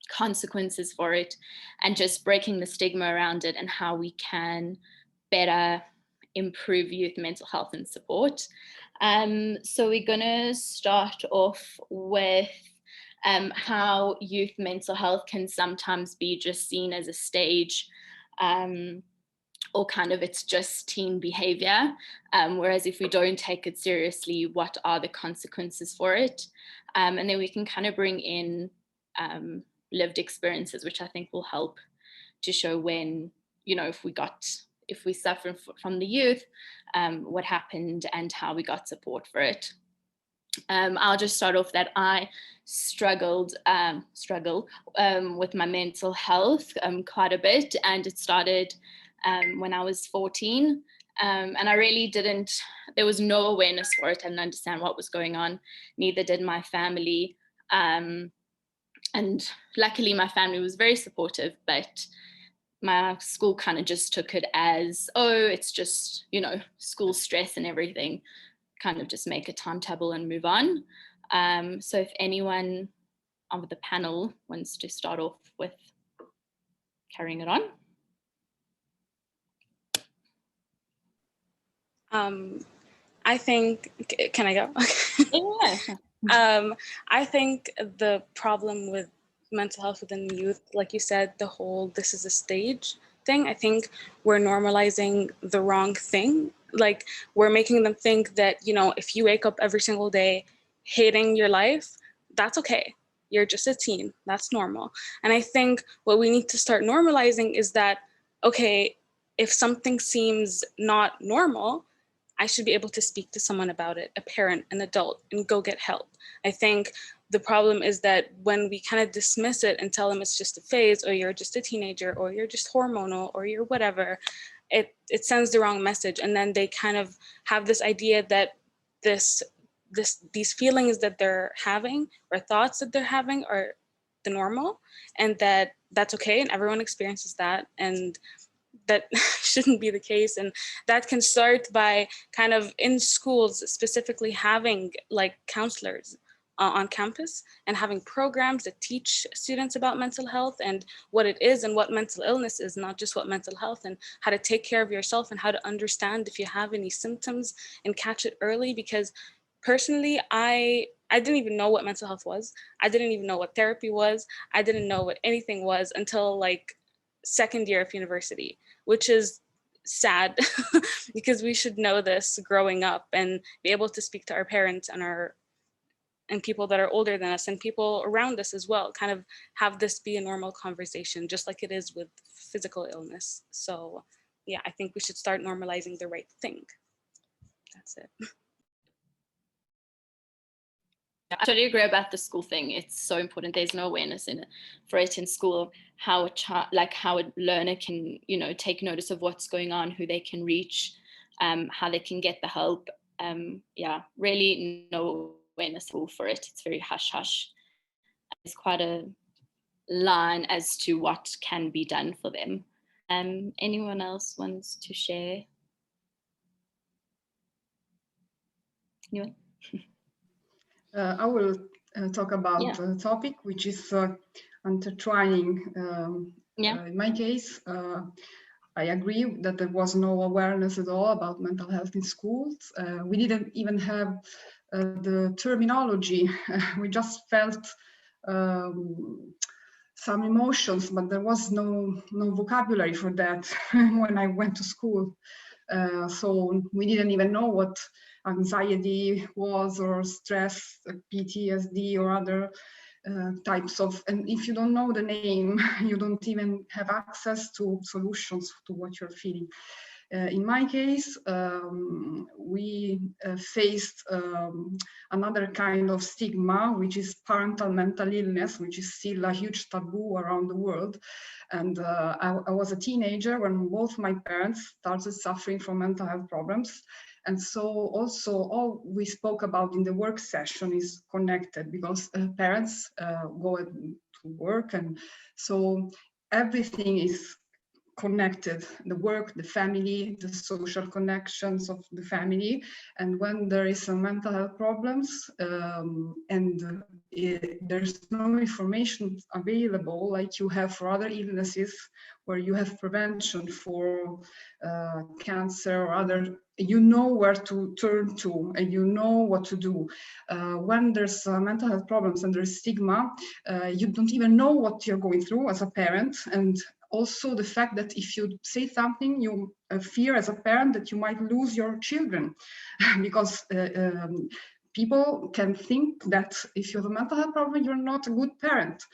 consequences for it, and just breaking the stigma around it and how we can better improve youth mental health and support. So we're gonna start off with how youth mental health can sometimes be just seen as a stage, or kind of it's just teen behavior, whereas if we don't take it seriously, what are the consequences for it? And then we can kind of bring in lived experiences, which I think will help to show when, if we suffer from the youth, what happened and how we got support for it. I'll just start off that I struggle with my mental health quite a bit, and it started when I was 14, and I really there was no awareness for it. I didn't understand what was going on, neither did my family, and luckily my family was very supportive, but my school kind of just took it as, oh, it's just, school stress and everything, kind of just make a timetable and move on. So if anyone the panel wants to start off with carrying it on. I think, can I go? Yeah, sure. I think the problem with mental health within the youth, like you said, the whole "this is a stage" thing, I think we're normalizing the wrong thing. Like, we're making them think that, you know, if you wake up every single day hating your life, that's okay. You're just a teen, that's normal. And I think what we need to start normalizing is that, okay, if something seems not normal, I should be able to speak to someone about it, a parent, an adult, and go get help. I think the problem is that when we kind of dismiss it and tell them it's just a phase, or you're just a teenager, or you're just hormonal, or you're whatever, it sends the wrong message. And then they kind of have this idea that these feelings that they're having or thoughts that they're having are the normal, and that's okay, and everyone experiences that, and that shouldn't be the case. And that can start by kind of in schools specifically having like counselors on campus and having programs that teach students about mental health and what it is and what mental illness is, not just what mental health, and how to take care of yourself and how to understand if you have any symptoms and catch it early. Because personally, I didn't even know what mental health was. I didn't even know what therapy was. I didn't know what anything was until like second year of university, which is sad because we should know this growing up and be able to speak to our parents and people that are older than us and people around us as well, kind of have this be a normal conversation, just like it is with physical illness. So yeah, I think we should start normalizing the right thing. That's it. I totally agree about the school thing. It's so important. There's no awareness for it in school, how a learner can, you know, take notice of what's going on, who they can reach, how they can get the help. Yeah, really no awareness for it. It's very hush hush. There's quite a line as to what can be done for them. Anyone else wants to share? Anyone? I will talk about a topic which is intertwining. In my case, I agree that there was no awareness at all about mental health in schools. We didn't even have the terminology. We just felt some emotions, but there was no vocabulary for that when I went to school. So we didn't even know what anxiety was, or stress, PTSD, or other types of, and if you don't know the name, you don't even have access to solutions to what you're feeling. In my case, we faced another kind of stigma, which is parental mental illness, which is still a huge taboo around the world. And I was a teenager when both my parents started suffering from mental health problems. And so also all we spoke about in the work session is connected, because parents go to work, and so everything is connected, the work, the family, the social connections of the family. And when there is some mental health problems and there's no information available like you have for other illnesses, where you have prevention for cancer or other, you know where to turn to and you know what to do. When there's mental health problems and there's stigma, you don't even know what you're going through as a parent. And also the fact that if you say something, you fear as a parent that you might lose your children because people can think that if you have a mental health problem, you're not a good parent.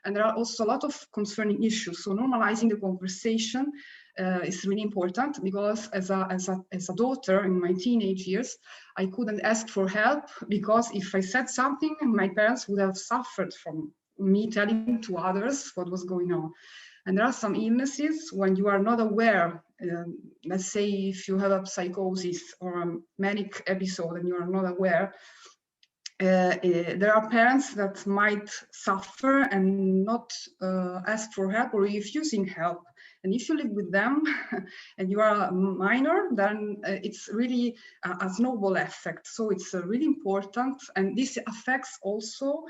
And there are also a lot of concerning issues. So normalizing the conversation is really important, because as a daughter in my teenage years, I couldn't ask for help, because if I said something, my parents would have suffered from me telling to others what was going on. And there are some illnesses when you are not aware, let's say if you have a psychosis or a manic episode and you are not aware, there are parents that might suffer and not ask for help or refusing help. And if you live with them and you are a minor, then it's really a snowball effect. So it's really important. And this affects also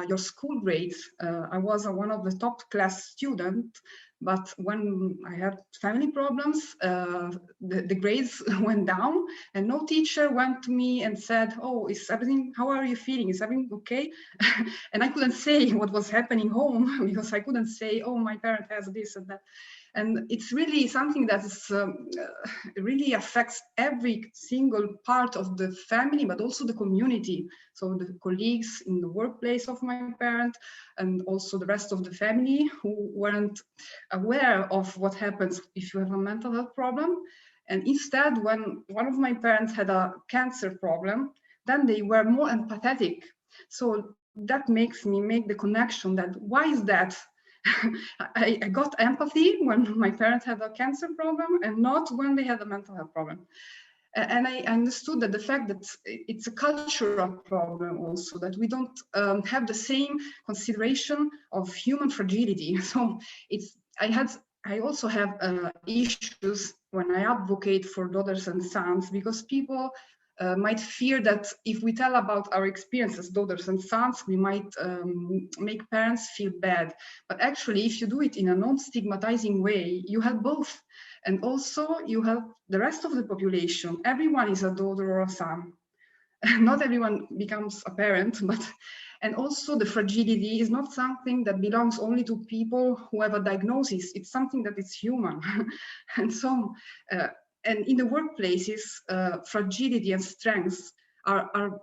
your school grades. I was one of the top class students, but when I had family problems, the grades went down, and no teacher went to me and said, "Oh, is everything? How are you feeling? Is everything okay?" And I couldn't say what was happening home because I couldn't say, "Oh, my parent has this and that." And it's really something that is really affects every single part of the family, but also the community. So the colleagues in the workplace of my parent, and also the rest of the family who weren't aware of what happens if you have a mental health problem. And instead, when one of my parents had a cancer problem, then they were more empathetic. So that makes me make the connection that why is that? I got empathy when my parents had a cancer problem and not when they had a mental health problem. And I understood that the fact that it's a cultural problem also, that we don't have the same consideration of human fragility. So I also have issues when I advocate for daughters and sons, because people might fear that if we tell about our experiences, daughters and sons, we might make parents feel bad. But actually, if you do it in a non-stigmatizing way, you have both. And also you have the rest of the population. Everyone is a daughter or a son. Not everyone becomes a parent, and also the fragility is not something that belongs only to people who have a diagnosis. It's something that is human. And so, and in the workplaces, fragility and strengths are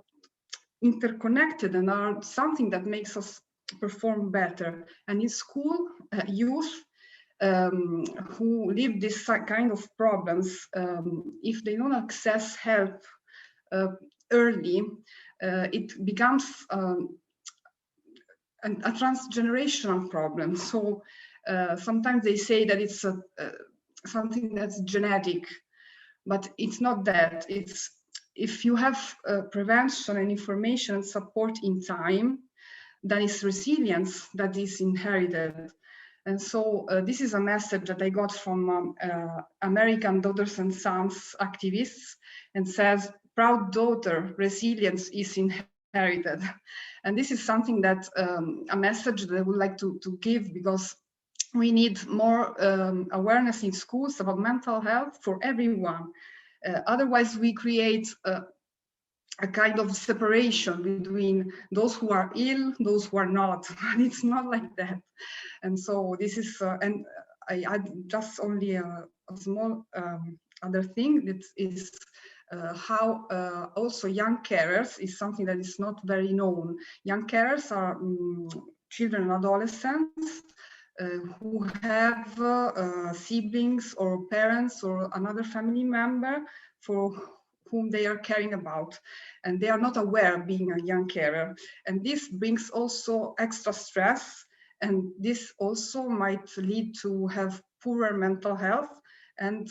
interconnected and are something that makes us perform better. And in school, youth who live this kind of problems, if they don't access help early, it becomes a transgenerational problem. So sometimes they say that it's something that's genetic, but it's not that. It's if you have prevention and information and support in time, then it's resilience that is inherited. And so this is a message that I got from American Daughters and Sons activists, and says, proud daughter, resilience is inherited. And this is something that, a message that I would like to give, because we need more awareness in schools about mental health for everyone. Otherwise, we create a kind of separation between those who are ill, those who are not. And it's not like that. And so this is, and I add just only a small other thing, that is how also young carers is something that is not very known. Young carers are children and adolescents who have siblings or parents or another family member for whom they are caring about, and they are not aware of being a young carer. And this brings also extra stress, and this also might lead to have poorer mental health and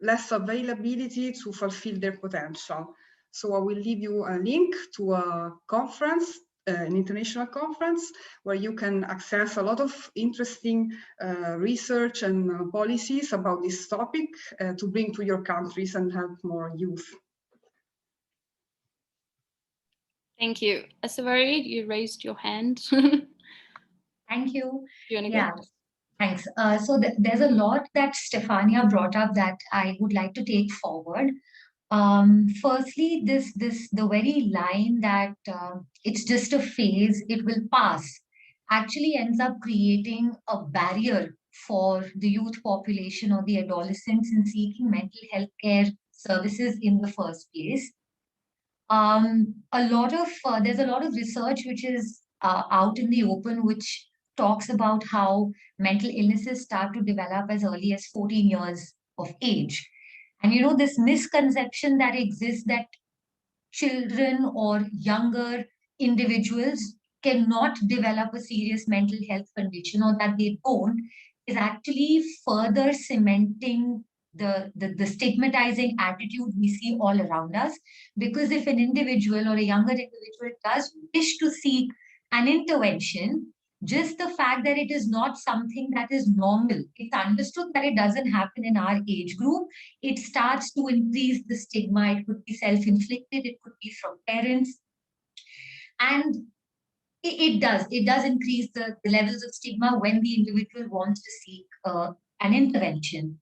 less availability to fulfill their potential. So I will leave you a link to a conference, an international conference, where you can access a lot of interesting research and policies about this topic to bring to your countries and help more youth. Thank you. Aasaavari, you raised your hand. Thank you. Do you want to Yeah. go? Thanks. So there's a lot that Stefania brought up that I would like to take forward. Firstly, the very line that it's just a phase, it will pass, actually ends up creating a barrier for the youth population or the adolescents in seeking mental health care services in the first place. There's a lot of research which is out in the open, which talks about how mental illnesses start to develop as early as 14 years of age. And you know, this misconception that exists that children or younger individuals cannot develop a serious mental health condition, or that they don't, is actually further cementing the stigmatizing attitude we see all around us. Because if an individual or a younger individual does wish to seek an intervention, just the fact that it is not something that is normal. It's understood that it doesn't happen in our age group. It starts to increase the stigma. It could be self-inflicted, it could be from parents. And it does increase the levels of stigma when the individual wants to seek an intervention.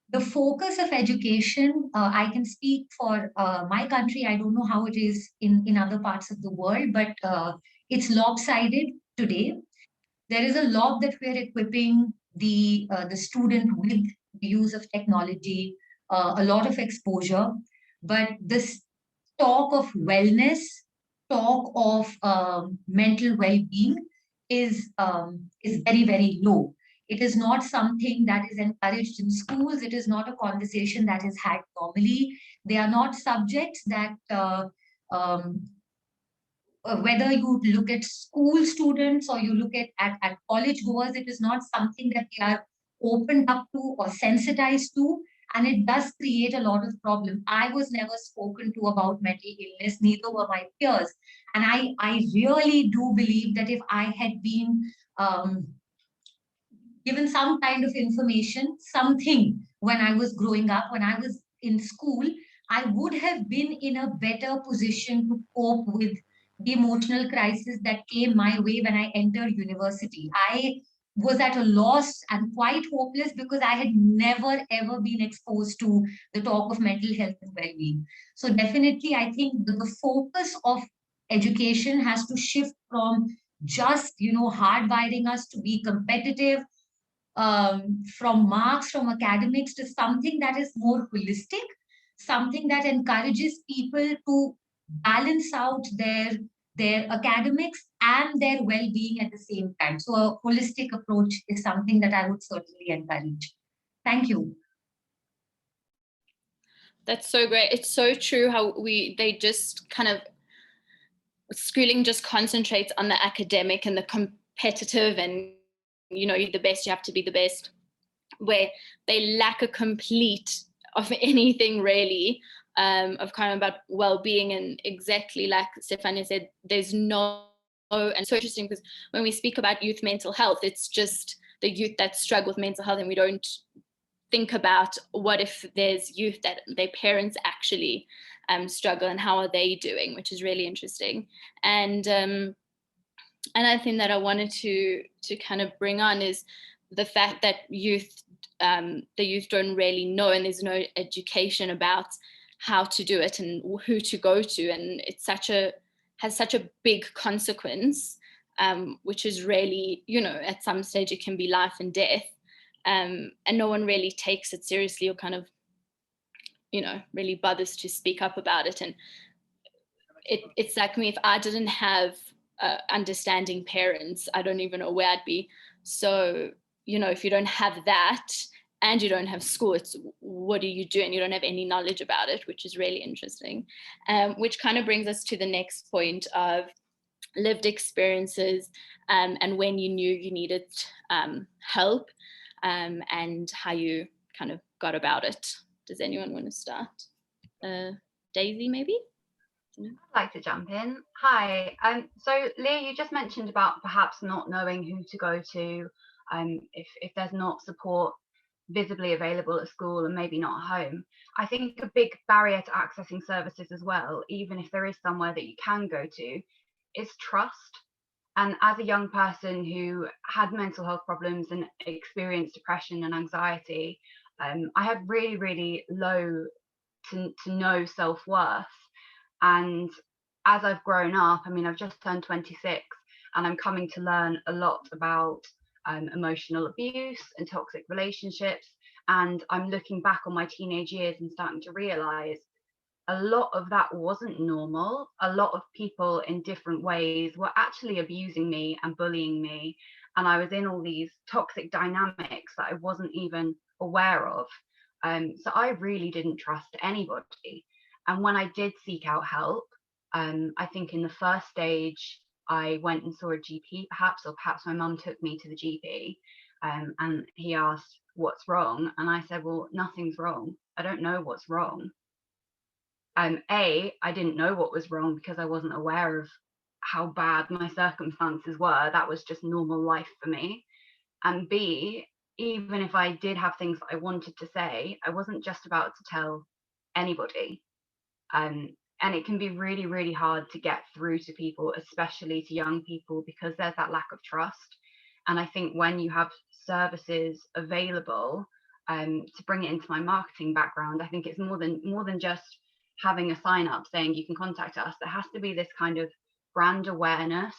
The focus of education, I can speak for my country. I don't know how it is in other parts of the world, but it's lopsided today. There is a lot that we're equipping the student with the use of technology, a lot of exposure, but this talk of wellness, talk of mental well-being is very, very low. It is not something that is encouraged in schools. It is not a conversation that is had normally. They are not subjects that whether you look at school students or you look at college goers, it is not something that they are opened up to or sensitized to, and it does create a lot of problem. I was never spoken to about mental illness, neither were my peers. And I really do believe that if I had been given some kind of information, something when I was growing up, when I was in school, I would have been in a better position to cope with the emotional crisis that came my way when I entered university. I was at a loss and quite hopeless because I had never ever been exposed to the talk of mental health and well-being. So definitely, I think the focus of education has to shift from just, hardwiring us to be competitive, from marks, from academics, to something that is more holistic, something that encourages people to balance out their academics and their well-being at the same time. So a holistic approach is something that I would certainly encourage. Thank you. That's so great. It's so true how they just kind of, schooling just concentrates on the academic and the competitive, and you're the best, you have to be the best, where they lack a complete of anything really, of kind of about well-being. And exactly like Stefania said, there's no, and it's so interesting because when we speak about youth mental health, it's just the youth that struggle with mental health, and we don't think about what if there's youth that their parents actually struggle, and how are they doing, which is really interesting. And another thing that I wanted to kind of bring on is the fact that the youth don't really know, and there's no education about how to do it and who to go to, and has such a big consequence, which is really, at some stage it can be life and death, and no one really takes it seriously or kind of, really bothers to speak up about it. And it's like me, if I didn't have understanding parents, I don't even know where I'd be. So, if you don't have that and you don't have school, it's what do you do? And you don't have any knowledge about it, which is really interesting. Which kind of brings us to the next point of lived experiences, and when you knew you needed help, and how you kind of got about it. Does anyone want to start? Daisy, maybe? I'd like to jump in. Hi. So Leah, you just mentioned about perhaps not knowing who to go to, if there's not support visibly available at school and maybe not at home. I think a big barrier to accessing services as well, even if there is somewhere that you can go to, is trust. And as a young person who had mental health problems and experienced depression and anxiety, I had really, really low to no self-worth. And as I've grown up, I've just turned 26, and I'm coming to learn a lot about emotional abuse and toxic relationships. And I'm looking back on my teenage years and starting to realize a lot of that wasn't normal. A lot of people in different ways were actually abusing me and bullying me. And I was in all these toxic dynamics that I wasn't even aware of. So I really didn't trust anybody. And when I did seek out help, I think in the first stage, I went and saw a GP or perhaps my mum took me to the GP, and he asked, what's wrong? And I said, well, nothing's wrong. I don't know what's wrong. I didn't know what was wrong because I wasn't aware of how bad my circumstances were. That was just normal life for me. And B, even if I did have things that I wanted to say, I wasn't just about to tell anybody. And it can be really, really hard to get through to people, especially to young people, because there's that lack of trust. And I think when you have services available, to bring it into my marketing background, I think it's more than just having a sign up saying you can contact us. There has to be this kind of brand awareness,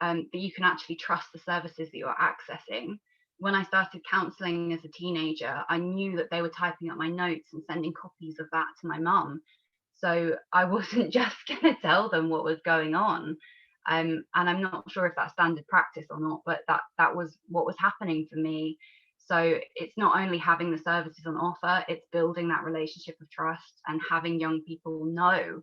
that you can actually trust the services that you're accessing. When I started counselling as a teenager, I knew that they were typing up my notes and sending copies of that to my mum. So I wasn't just going to tell them what was going on. And I'm not sure if that's standard practice or not, but that was what was happening for me. So it's not only having the services on offer, it's building that relationship of trust and having young people know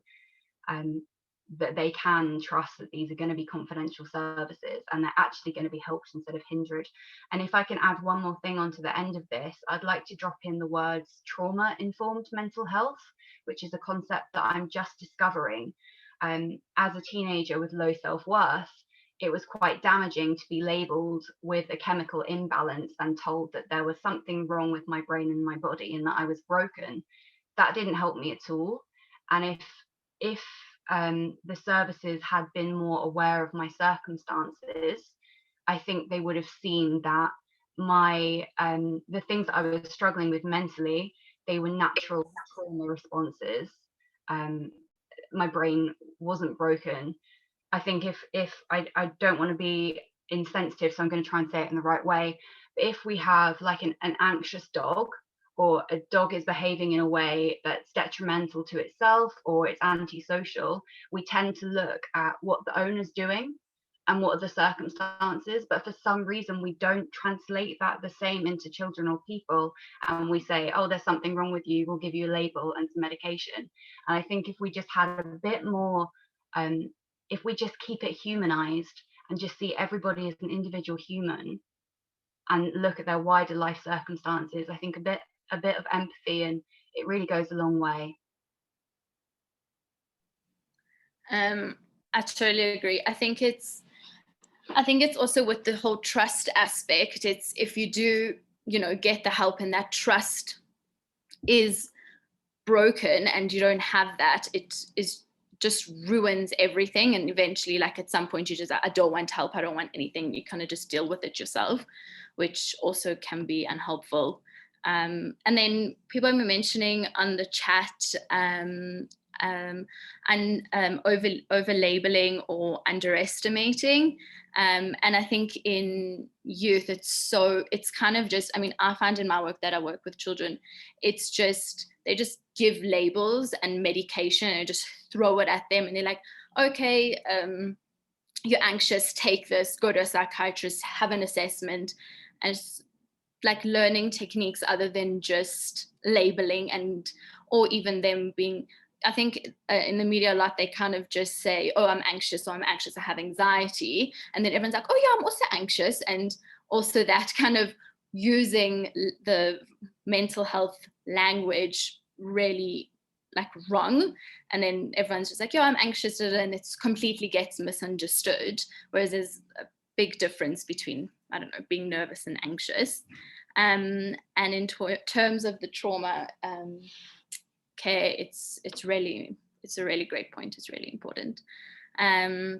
that they can trust that these are going to be confidential services and they're actually going to be helped instead of hindered. And if I can add one more thing onto the end of this, I'd like to drop in the words trauma-informed mental health, which is a concept that I'm just discovering. As a teenager with low self-worth, it was quite damaging to be labelled with a chemical imbalance and told that there was something wrong with my brain and my body and that I was broken. That didn't help me at all. And if the services had been more aware of my circumstances, I think they would have seen that my the things that I was struggling with mentally, they were natural trauma responses. My brain wasn't broken. I think if I don't want to be insensitive, so I'm going to try and say it in the right way. But if we have like an anxious dog, or a dog is behaving in a way that's detrimental to itself or it's antisocial, we tend to look at what the owner's doing and what are the circumstances. But for some reason, we don't translate that the same into children or people. And we say, oh, there's something wrong with you, we'll give you a label and some medication. And I think if we just had a bit more, if we just keep it humanized and just see everybody as an individual human and look at their wider life circumstances, I think a bit of empathy, and it really goes a long way. I totally agree. I think it's also with the whole trust aspect. It's if you do, get the help and that trust is broken and you don't have that, it is just ruins everything. And eventually, like at some point, you just, I don't want help, I don't want anything. You kind of just deal with it yourself, which also can be unhelpful. And then people were mentioning on the chat over labeling or underestimating. And I think in youth, it's kind of just, I find in my work that I work with children, it's just, they just give labels and medication and just throw it at them. And they're like, okay, you're anxious, take this, go to a psychiatrist, have an assessment. And it's like learning techniques other than just labeling or even them being, I think in the media a lot, they kind of just say, oh, I'm anxious, I have anxiety. And then everyone's like, oh yeah, I'm also anxious. And also that kind of using the mental health language really like wrong. And then everyone's just like, yeah, I'm anxious, and it completely gets misunderstood. Whereas there's a big difference between, I don't know, being nervous and anxious. And in terms of the trauma care, it's a really great point. It's really important. I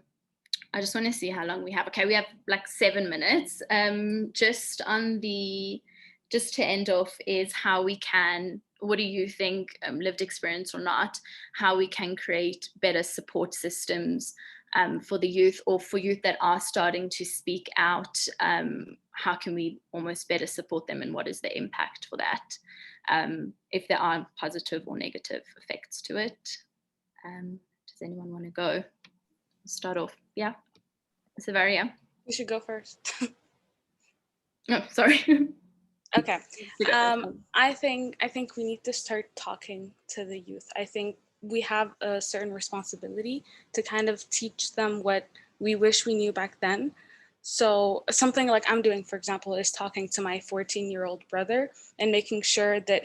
just want to see how long we have. Okay, we have like 7 minutes. Just to end off is how we can, what do you think, lived experience or not, how we can create better support systems for the youth, or for youth that are starting to speak out? How can we almost better support them, and what is the impact for that, if there are positive or negative effects to it? Does anyone want to go? Start off. Yeah, Aasaavari. Yeah. You should go first. Oh, sorry. Okay. I think we need to start talking to the youth. I think we have a certain responsibility to kind of teach them what we wish we knew back then. So something like I'm doing, for example, is talking to my 14-year-old brother and making sure that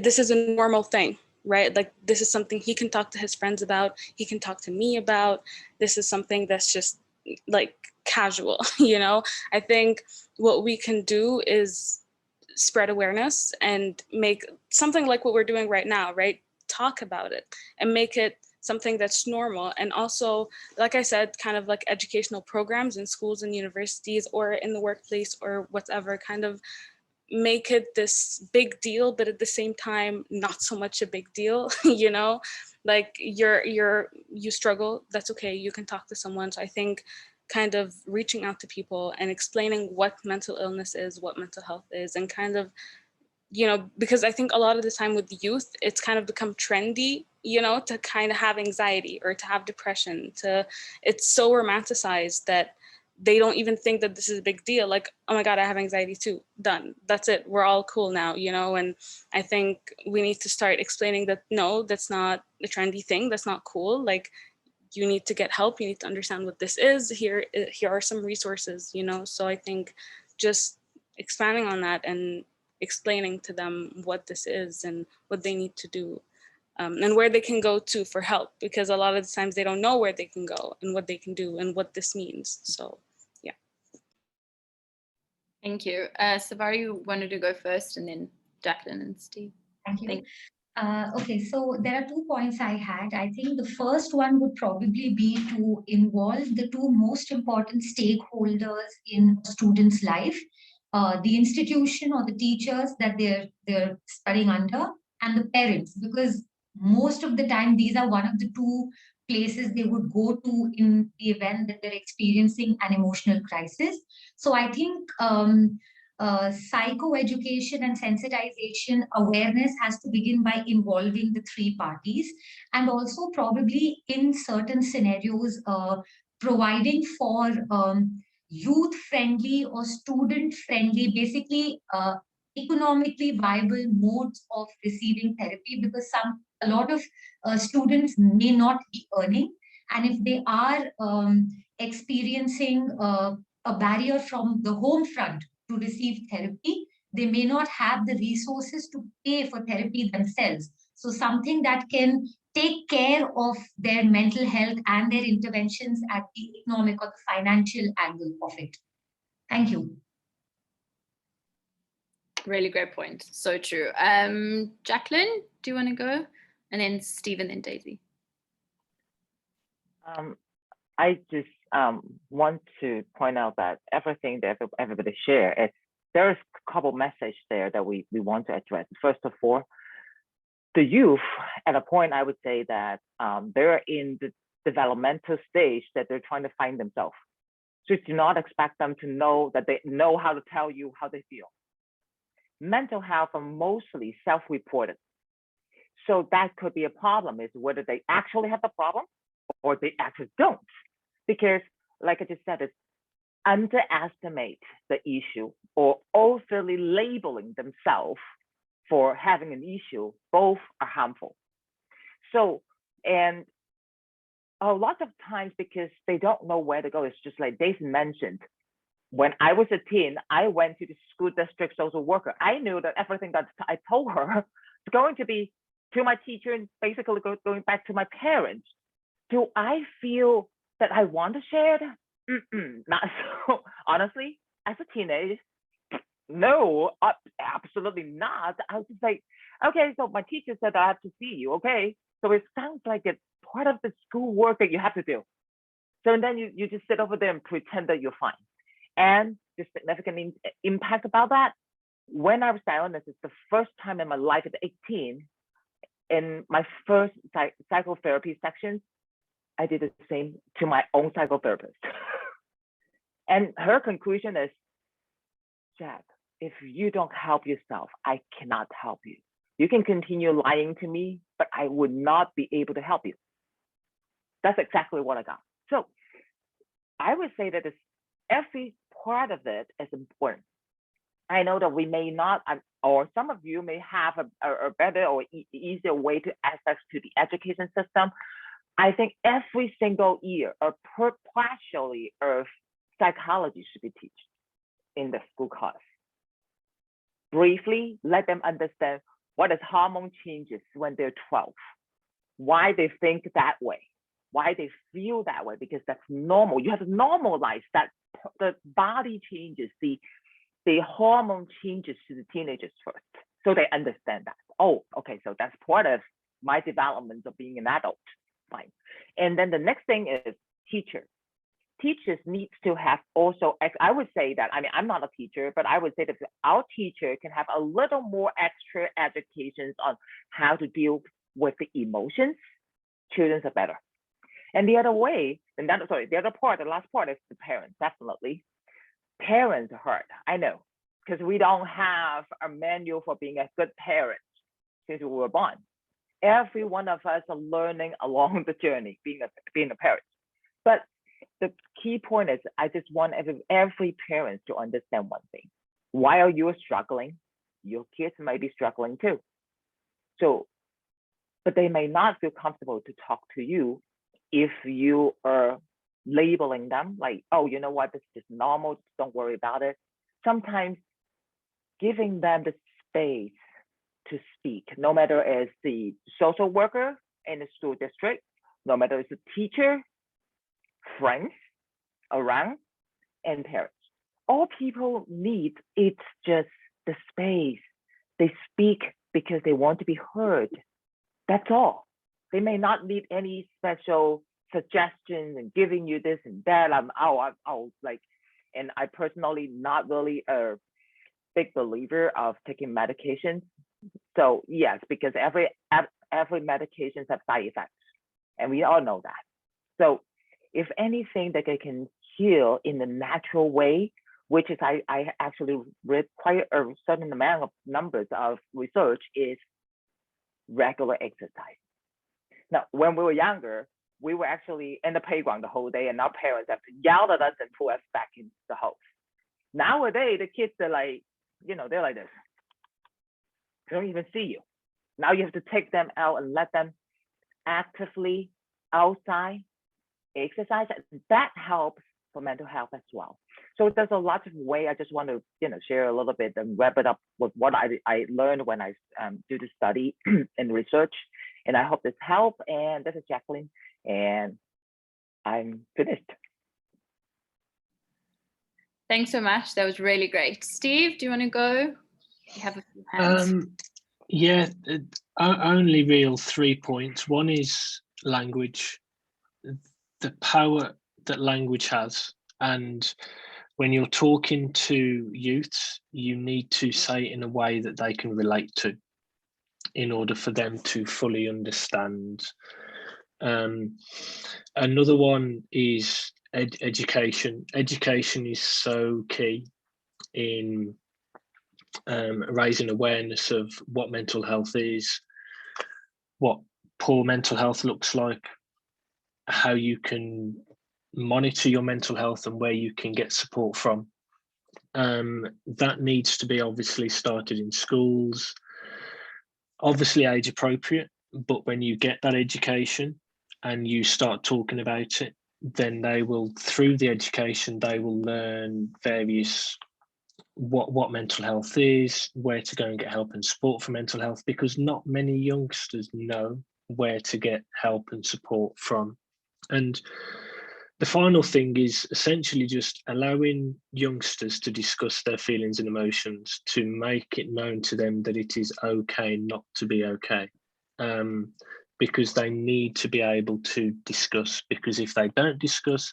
this is a normal thing. right? Like this is something he can talk to his friends about, he can talk to me about. This is something that's just like casual, you know? I think what we can do is spread awareness and make something like what we're doing right now, right? Talk about it and make it something that's normal. And also, like I said, kind of like educational programs in schools and universities or in the workplace or whatever, kind of make it this big deal, but at the same time, not so much a big deal, you know? Like you struggle, that's okay, you can talk to someone. So I think kind of reaching out to people and explaining what mental illness is, what mental health is, and kind of, you know, because I think a lot of the time with youth, it's kind of become trendy, you know, to kind of have anxiety or to have depression, it's so romanticized that they don't even think that this is a big deal. Like, oh my God, I have anxiety too, done, that's it, we're all cool now, you know? And I think we need to start explaining that, no, that's not a trendy thing, that's not cool. Like, you need to get help, you need to understand what this is, here are some resources, you know? So I think just expanding on that and explaining to them what this is and what they need to do, and where they can go to for help, because a lot of the times they don't know where they can go and what they can do and what this means. So yeah. Thank you. Savari, you wanted to go first, and then Jacqueline and Steve. Thank you. Okay, so there are 2 points I had. I think the first one would probably be to involve the 2 most important stakeholders in a student's life, the institution or the teachers that they're studying under, and the parents, because most of the time these are one of the 2 places they would go to in the event that they're experiencing an emotional crisis. So I think psychoeducation and sensitization awareness has to begin by involving the 3 parties, and also probably in certain scenarios providing for youth friendly or student friendly, basically economically viable modes of receiving therapy, because a lot of students may not be earning, and if they are experiencing a barrier from the home front to receive therapy, they may not have the resources to pay for therapy themselves. So something that can take care of their mental health and their interventions at the economic or the financial angle of it. Thank you. Really great point. So true. Jacqueline, do you want to go? And then Steve and then Daisy. I just want to point out that everything that everybody shared, there is a couple messages there that we want to address. First of all, the youth, at a point, I would say that they're in the developmental stage that they're trying to find themselves. So do not expect them to know that they know how to tell you how they feel. Mental health are mostly self-reported. So that could be a problem, is whether they actually have the problem or they actually don't. Because like I just said, it's underestimate the issue or overly labeling themselves for having an issue, both are harmful. So, and a lot of times because they don't know where to go, it's just like Daisy mentioned, when I was a teen, I went to the school district social worker. I knew that everything that I told her is going to be to my teacher and basically going back to my parents. Do I feel that I want to share that? Not so. Honestly, as a teenager, no, absolutely not. I was just like, okay, so my teacher said I have to see you, okay? So it sounds like it's part of the school work that you have to do. So and then you just sit over there and pretend that you're fine. And the significant impact about that, when I was diagnosed, it's the first time in my life at 18, in my first psychotherapy section, I did the same to my own psychotherapist. And her conclusion is, Jack, if you don't help yourself, I cannot help you. You can continue lying to me, but I would not be able to help you. That's exactly what I got. So I would say that every part of it is important. I know that we may not, or some of you may have a better or easier way to access to the education system. I think every single year, partially of psychology should be taught in the school class. Briefly, let them understand what is hormone changes when they're 12, why they think that way, why they feel that way, because that's normal. You have to normalize that the body changes, the hormone changes to the teenagers first, so they understand that. Oh, okay, so that's part of my development of being an adult. Fine. And then the next thing is teachers. Teachers need to have also, I would say that, I mean, I'm not a teacher, but I would say that our teacher can have a little more extra education on how to deal with the emotions. Children are better. And the other way, and that, sorry, the other part, the last part is the parents, definitely. Parents are hard, I know, because we don't have a manual for being a good parent since we were born. Every one of us are learning along the journey, being a parent. But the key point is, I just want every parent to understand one thing. While you're struggling, your kids might be struggling too. So, but they may not feel comfortable to talk to you if you are labeling them like, oh, you know what, this is just normal, just don't worry about it. Sometimes giving them the space to speak, no matter as the social worker in the school district, no matter as a teacher, friends around, and parents. All people need, it's just the space. They speak because they want to be heard. That's all. They may not need any special suggestions and giving you this and that. And I personally not really a big believer of taking medications. So yes, because every medication has side effects, and we all know that. So if anything that they can heal in the natural way, which is I actually read quite a certain amount of numbers of research, is regular exercise. Now, when we were younger, we were actually in the playground the whole day, and our parents have to yell at us and pull us back into the house. Nowadays, the kids are like, they're like this. They don't even see you. Now you have to take them out and let them actively outside exercise. That helps for mental health as well. So there's a lot of ways. I just want to share a little bit and wrap it up with what I learned when I do the study and research. And I hope this helps. And this is Jacqueline, and I'm finished. Thanks so much. That was really great. Steve, do you want to go? You have a few hands. Yeah, only real 3 points. One is language, the power that language has. And when you're talking to youths, you need to say it in a way that they can relate to in order for them to fully understand. Another one is education. Education is so key in raising awareness of what mental health is, what poor mental health looks like, how you can monitor your mental health and where you can get support from. That needs to be obviously started in schools, obviously age appropriate, but when you get that education and you start talking about it, then they will, through the education, they will learn various what mental health is, where to go and get help and support for mental health, because not many youngsters know where to get help and support from. And the final thing is essentially just allowing youngsters to discuss their feelings and emotions, to make it known to them that it is okay not to be okay, because they need to be able to discuss, because if they don't discuss,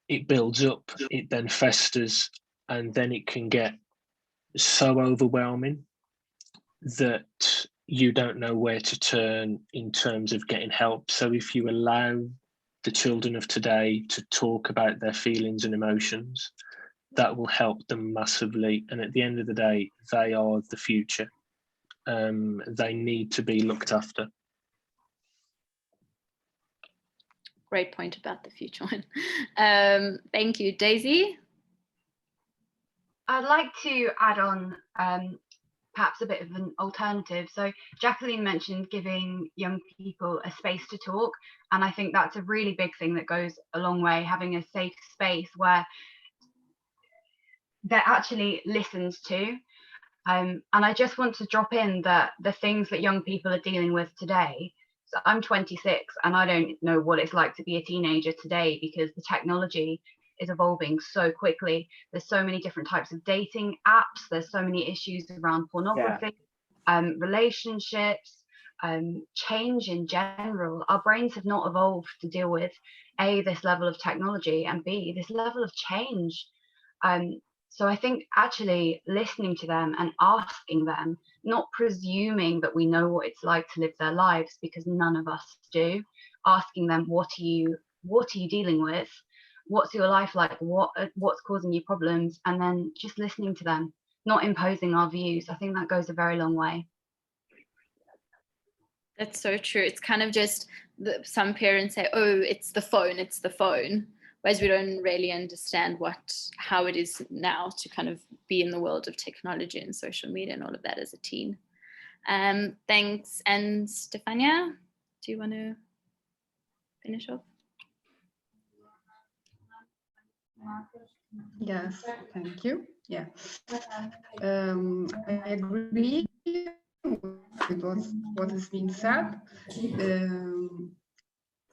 it builds up, it then festers, and then it can get so overwhelming that you don't know where to turn in terms of getting help. So if you allow the children of today to talk about their feelings and emotions, that will help them massively. And at the end of the day, they are the future. They need to be looked after. Great point about the future one. Thank you. Daisy? I'd like to add on perhaps a bit of an alternative. So Jacqueline mentioned giving young people a space to talk, and I think that's a really big thing that goes a long way, having a safe space where they're actually listened to. And I just want to drop in that the things that young people are dealing with today, so I'm 26 and I don't know what it's like to be a teenager today because the technology is evolving so quickly. There's so many different types of dating apps. There's so many issues around pornography, relationships, change in general. Our brains have not evolved to deal with A, this level of technology, and B, this level of change. So I think actually listening to them and asking them, not presuming that we know what it's like to live their lives, because none of us do, asking them, what are you dealing with? What's your life like? What's causing you problems? And then just listening to them, not imposing our views. I think that goes a very long way. That's so true. It's kind of just some parents say, oh, it's the phone. Whereas we don't really understand how it is now to kind of be in the world of technology and social media and all of that as a teen. Thanks. And Stefania, do you want to finish off? Yes, thank you. Yeah, I agree with what has been said.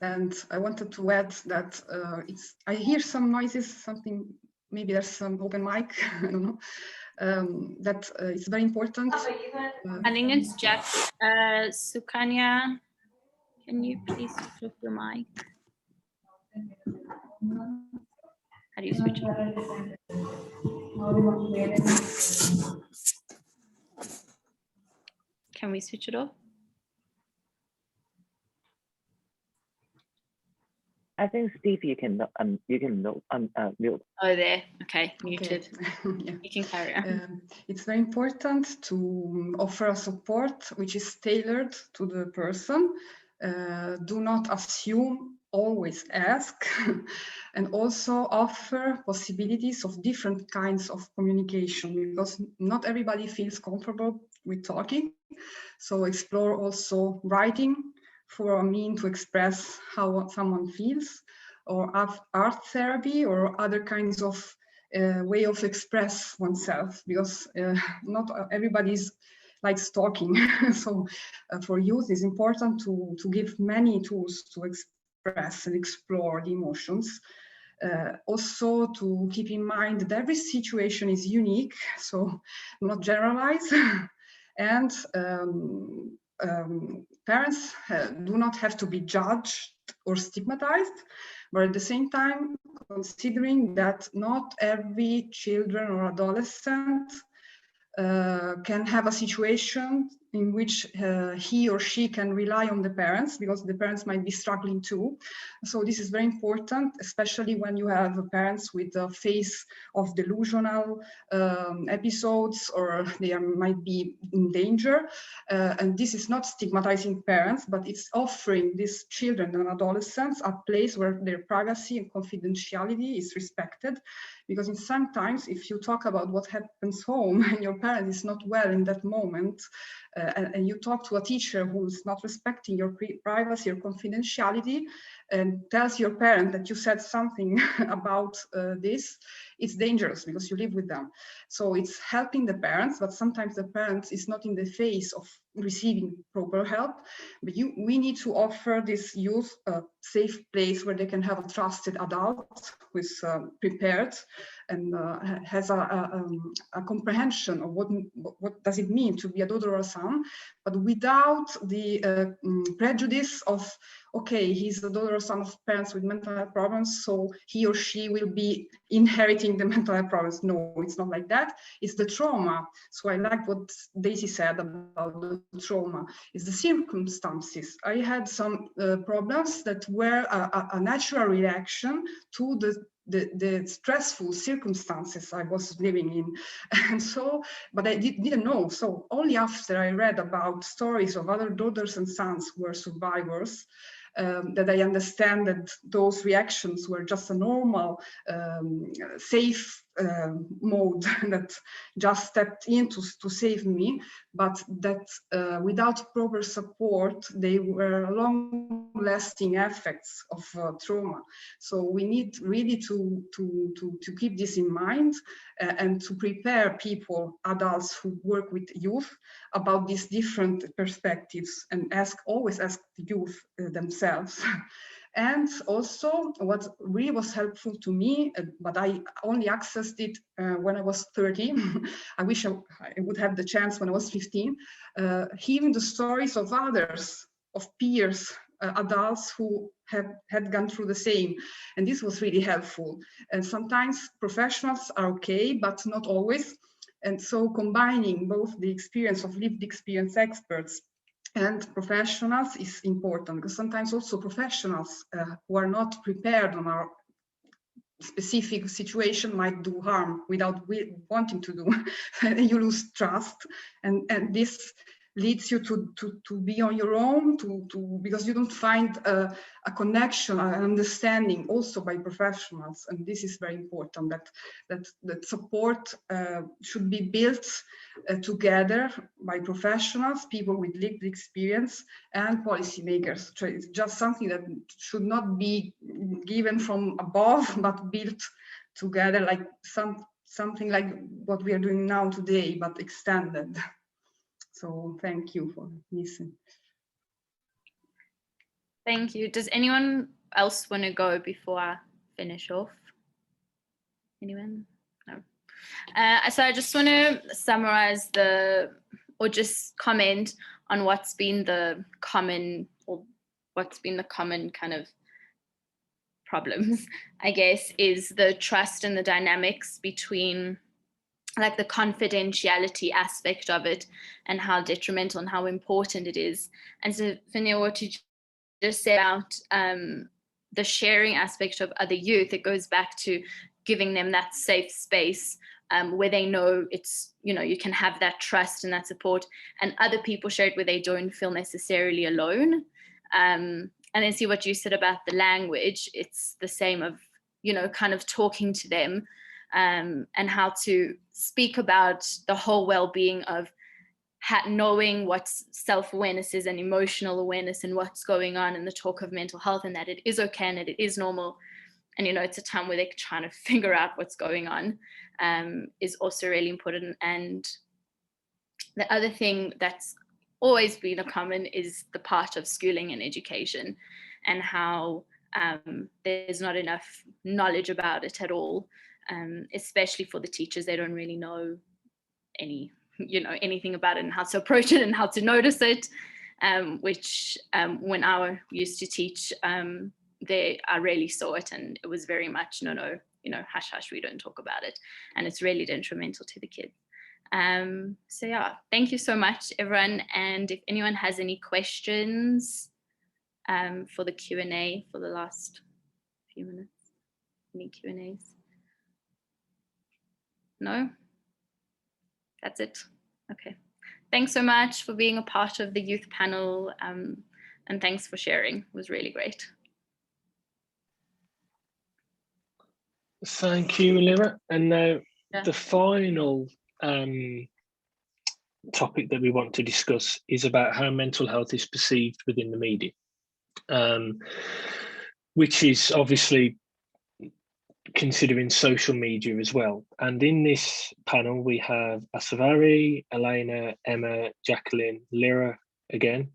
And I wanted to add that I hear some noises, something, maybe there's some open mic, I don't know, that it's very important. I think it's Jack. Sukanya, can you please switch off your mic? How do you switch it off? Can we switch it off? I think Steve, you can mute. Oh, there. Okay, muted. Okay. Yeah. You can carry on. It's very important to offer a support which is tailored to the person. Do not assume, always ask, and also offer possibilities of different kinds of communication, because not everybody feels comfortable with talking. So explore also writing for a mean to express how someone feels, or art therapy or other kinds of way of express oneself, because not everybody's likes talking. So for youth, it's important to give many tools to express and explore the emotions. Also to keep in mind that every situation is unique, so not generalize. And parents do not have to be judged or stigmatized, but at the same time, considering that not every children or adolescent can have a situation in which he or she can rely on the parents, because the parents might be struggling too. So this is very important, especially when you have parents with a phase of delusional episodes, or they might be in danger. And this is not stigmatizing parents, but it's offering these children and adolescents a place where their privacy and confidentiality is respected. Because in sometimes, if you talk about what happens home and your parent is not well in that moment, and you talk to a teacher who is not respecting your privacy or confidentiality, and tells your parent that you said something about this, it's dangerous because you live with them. So it's helping the parents, but sometimes the parent is not in the phase of receiving proper help. But we need to offer this youth a safe place where they can have a trusted adult who is prepared and has a comprehension of what does it mean to be a daughter or a son, but without the prejudice of, okay, he's a daughter or son of parents with mental health problems, so he or she will be inheriting the mental health problems. No, it's not like that. It's the trauma. So I like what Daisy said about the trauma. It's the circumstances. I had some problems that were a natural reaction to the stressful circumstances I was living in. And so, but I didn't know. So only after I read about stories of other daughters and sons who were survivors, that I understand that those reactions were just a normal, safe mode that just stepped in to save me, but that without proper support, they were long-lasting effects of trauma. So we need really to keep this in mind and to prepare people, adults who work with youth, about these different perspectives, and always ask the youth themselves. And also what really was helpful to me, but I only accessed it when I was 30. I wish I would have the chance when I was 15, hearing the stories of others, of peers, adults who had gone through the same. And this was really helpful. And sometimes professionals are okay, but not always. And so combining both the experience of lived experience experts and professionals is important, because sometimes also professionals who are not prepared on our specific situation might do harm without wanting to do. You lose trust, and this leads you to be on your own, because you don't find a connection, an understanding also by professionals. And this is very important, that support should be built together by professionals, people with lived experience, and policymakers. So it's just something that should not be given from above, but built together, like something like what we are doing now today, but extended. So thank you for listening. Thank you. Does anyone else want to go before I finish off? Anyone? No. So I just want to summarize or just comment on what's been the common kind of problems, I guess, is the trust and the dynamics between, like, the confidentiality aspect of it and how detrimental and how important it is. And so, Stefania, what you just said about the sharing aspect of other youth, it goes back to giving them that safe space where they know it's, you can have that trust and that support, and other people share it where they don't feel necessarily alone. And then see what you said about the language, it's the same of, kind of talking to them and how to speak about the whole well-being of knowing what self-awareness is and emotional awareness and what's going on, and the talk of mental health, and that it is okay and that it is normal. And, it's a time where they're trying to figure out what's going on, is also really important. And the other thing that's always been a common is the part of schooling and education, and how there's not enough knowledge about it at all, especially for the teachers. They don't really know anything about it and how to approach it and how to notice it, which when I used to teach, I really saw it, and it was very much no, hush hush, we don't talk about it, and it's really detrimental to the kids. So yeah, thank you so much, everyone. And if anyone has any questions for the Q&A for the last few minutes, any Q&As? No? That's it. Okay. Thanks so much for being a part of the youth panel, and thanks for sharing. It was really great. Thank you, Liron. And now the final topic that we want to discuss is about how mental health is perceived within the media, which is obviously considering social media as well. And in this panel, we have Aasaavari, Alena, Emma, Jacqueline, Liron again,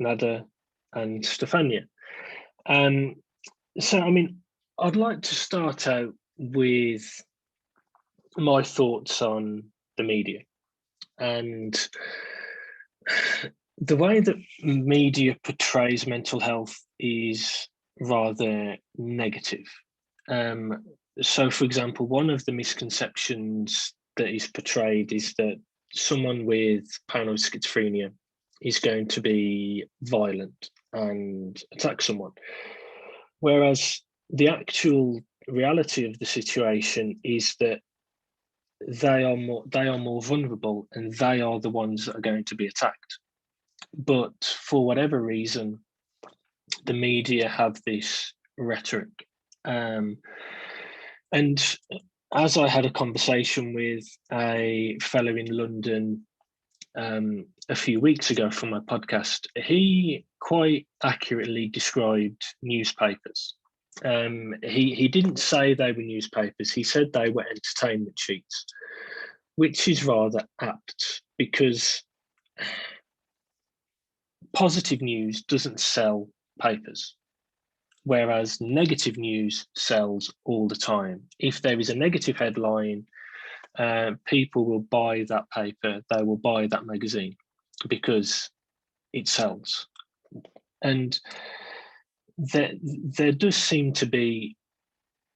Nada, and Stefania. So, I mean, I'd like to start out with my thoughts on the media. And the way that media portrays mental health is rather negative. So, for example, one of the misconceptions that is portrayed is that someone with paranoid schizophrenia is going to be violent and attack someone. Whereas the actual reality of the situation is that they are more vulnerable, and they are the ones that are going to be attacked. But for whatever reason, the media have this rhetoric. And as I had a conversation with a fellow in London a few weeks ago for my podcast, he quite accurately described newspapers. He didn't say they were newspapers, he said they were entertainment sheets, which is rather apt because positive news doesn't sell papers, whereas negative news sells all the time. If there is a negative headline, people will buy that paper, they will buy that magazine because it sells. And there does seem to be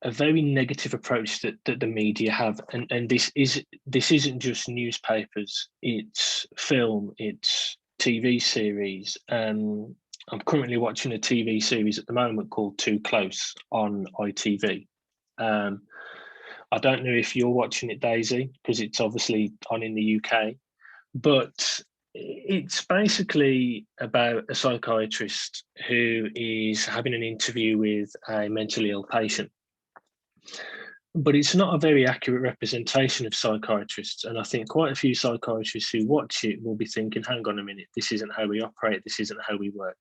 a very negative approach that the media have, and this isn't just newspapers, it's film, it's TV series. I'm currently watching a TV series at the moment called Too Close on ITV. I don't know if you're watching it, Daisy, because it's obviously on in the UK, but it's basically about a psychiatrist who is having an interview with a mentally ill patient. But it's not a very accurate representation of psychiatrists. And I think quite a few psychiatrists who watch it will be thinking, hang on a minute, this isn't how we operate, this isn't how we work.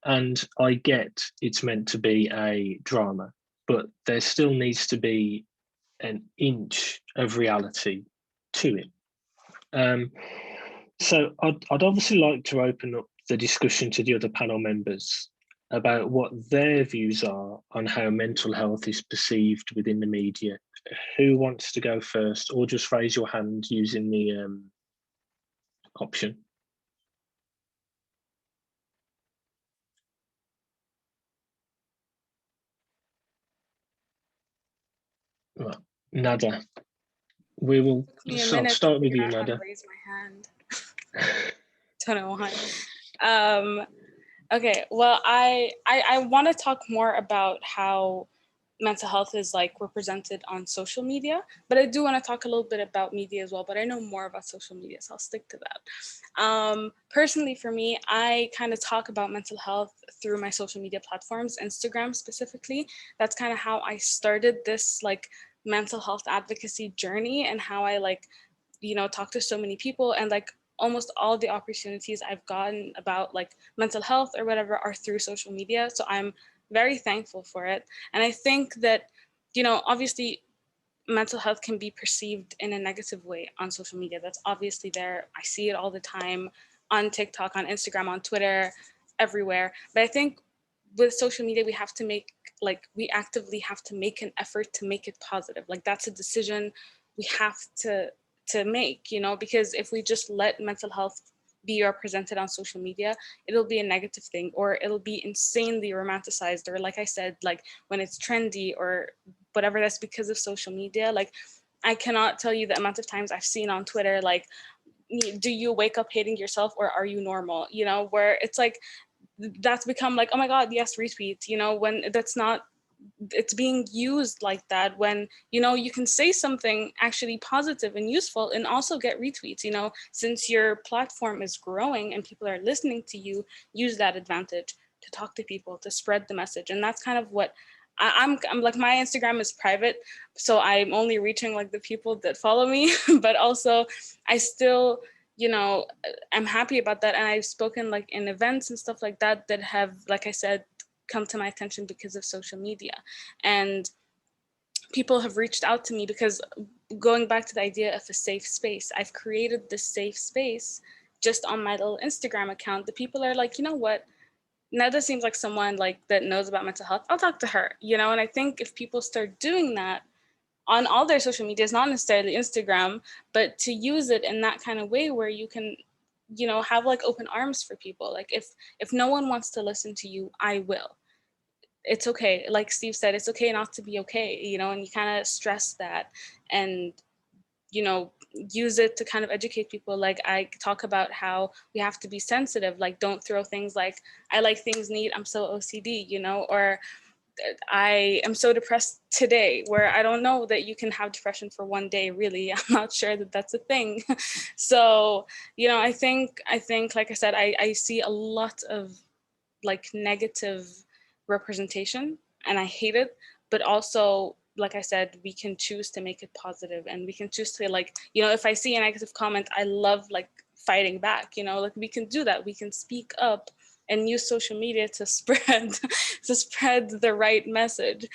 And I get it's meant to be a drama, but there still needs to be an inch of reality to it. So I'd obviously like to open up the discussion to the other panel members about what their views are on how mental health is perceived within the media. Who wants to go first, or just raise your hand using the option? Well, Nada, we will start with you, Nada. Raise my hand. Don't know why. Okay, well, I want to talk more about how mental health is like represented on social media, but I do want to talk a little bit about media as well, but I know more about social media, so I'll stick to that. Personally, for me, I kind of talk about mental health through my social media platforms, Instagram specifically. That's kind of how I started this like mental health advocacy journey, and how I like, you know, talk to so many people, and like almost all the opportunities I've gotten about like mental health or whatever are through social media. So I'm very thankful for it. And I think that, you know, obviously mental health can be perceived in a negative way on social media. That's obviously there. I see it all the time on TikTok, on Instagram, on Twitter, everywhere. But I think with social media, we have to make, like, we actively have to make an effort to make it positive. Like, that's a decision we have to make, you know, because if we just let mental health be represented on social media, it'll be a negative thing, or it'll be insanely romanticized, or like I said, like when it's trendy or whatever, that's because of social media. Like, I cannot tell you the amount of times I've seen on Twitter, like, do you wake up hating yourself, or are you normal? You know, where it's like, that's become like, oh my God, yes, retweet, you know, when that's not, it's being used like that, when, you know, you can say something actually positive and useful and also get retweets, you know, since your platform is growing and people are listening to you, use that advantage to talk to people, to spread the message. And that's kind of what I'm like, my Instagram is private, so I'm only reaching like the people that follow me, but also I still, you know, I'm happy about that. And I've spoken like in events and stuff like that, that have, like I said, come to my attention because of social media. And people have reached out to me because, going back to the idea of a safe space, I've created this safe space just on my little Instagram account. The people are like, you know what, Neda seems like someone like that knows about mental health, I'll talk to her, you know. And I think if people start doing that on all their social medias, not necessarily Instagram, but to use it in that kind of way where you can, you know, have like open arms for people. Like, if no one wants to listen to you, I will. It's okay. Like Steve said, it's okay not to be okay, you know, and you kind of stress that, and, you know, use it to kind of educate people. Like, I talk about how we have to be sensitive, like, don't throw things like, I like things neat, I'm so OCD, you know, or I am so depressed today, where I don't know that you can have depression for one day, really. I'm not sure that that's a thing. So, you know, I think, like I said, I see a lot of like negative representation, and I hate it, but also like I said, we can choose to make it positive, and we can choose to, like, you know, if I see a negative comment, I love like fighting back, you know, like we can do that. We can speak up and use social media to spread the right message.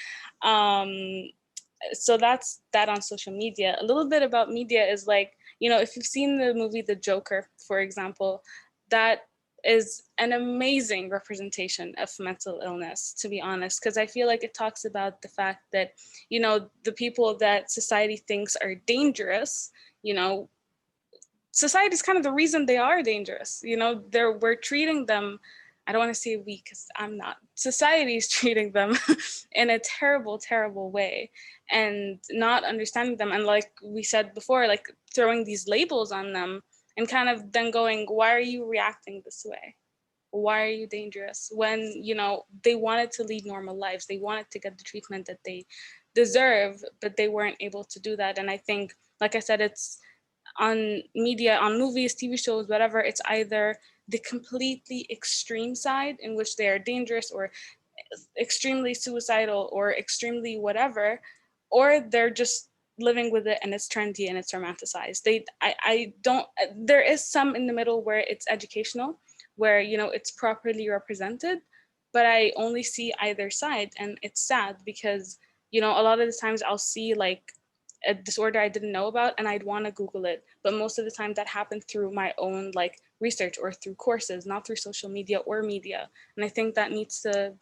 So that's that on social media. A little bit about media is like, you know, if you've seen the movie The Joker, for example, that is an amazing representation of mental illness, to be honest, because I feel like it talks about the fact that, you know, the people that society thinks are dangerous, you know, society is kind of the reason they are dangerous. You know, we're treating them, I don't want to say we because I'm not, society is treating them in a terrible, terrible way and not understanding them. And like we said before, like throwing these labels on them and kind of then going, why are you reacting this way? Why are you dangerous? When, you know, they wanted to lead normal lives. They wanted to get the treatment that they deserve, but they weren't able to do that. And I think, like I said, it's on media, on movies, TV shows, whatever, it's either the completely extreme side in which they are dangerous or extremely suicidal or extremely whatever, or they're just living with it and it's trendy and it's romanticized. I don't, there is some in the middle where it's educational, where, you know, it's properly represented, but I only see either side, and it's sad because, you know, a lot of the times I'll see like a disorder I didn't know about and I'd want to Google it. But most of the time that happened through my own like research or through courses, not through social media or media. And I think that needs to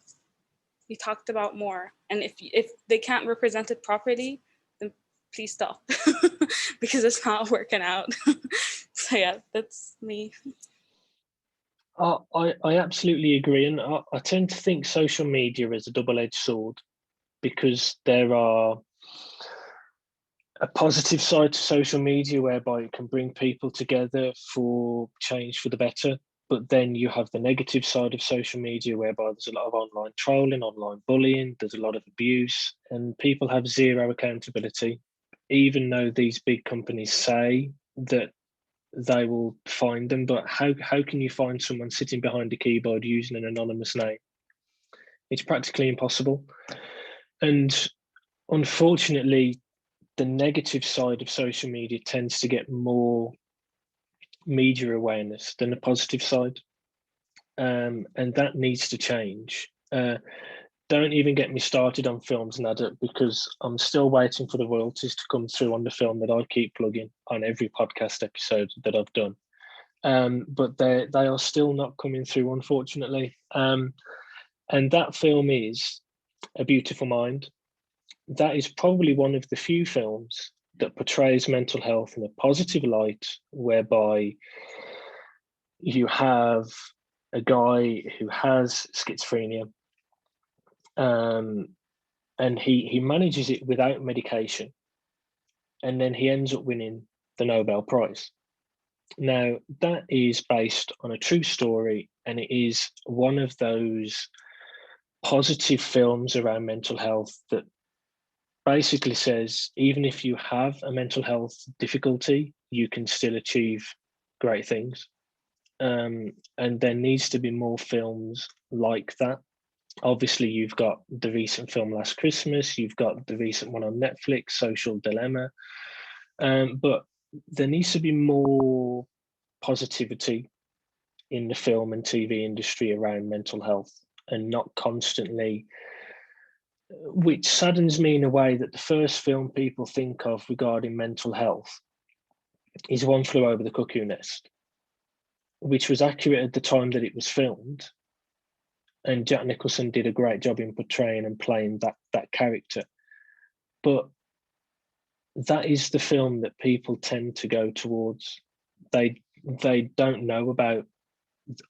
be talked about more. And if they can't represent it properly, then please stop because it's not working out. So yeah, that's me. I absolutely agree. And I tend to think social media is a double-edged sword, because there are a positive side to social media whereby it can bring people together for change for the better. But then you have the negative side of social media whereby there's a lot of online trolling, online bullying, there's a lot of abuse, and people have zero accountability. Even though these big companies say that they will find them, but how can you find someone sitting behind a keyboard using an anonymous name? It's practically impossible. And unfortunately, the negative side of social media tends to get more media awareness than the positive side. And that needs to change. Don't even get me started on films, Nada, because I'm still waiting for the royalties to come through on the film that I keep plugging on every podcast episode that I've done. But they are still not coming through, unfortunately. And that film is A Beautiful Mind. That is probably one of the few films that portrays mental health in a positive light, whereby you have a guy who has schizophrenia, and he manages it without medication, and then he ends up winning the Nobel Prize. Now, that is based on a true story, and it is one of those positive films around mental health that basically says, even if you have a mental health difficulty, you can still achieve great things. And there needs to be more films like that. Obviously, you've got the recent film Last Christmas, you've got the recent one on Netflix, Social Dilemma, but there needs to be more positivity in the film and TV industry around mental health, and not constantly, which saddens me in a way that the first film people think of regarding mental health is One Flew Over the Cuckoo Nest, which was accurate at the time that it was filmed. And Jack Nicholson did a great job in portraying and playing that character. But that is the film that people tend to go towards. They don't know about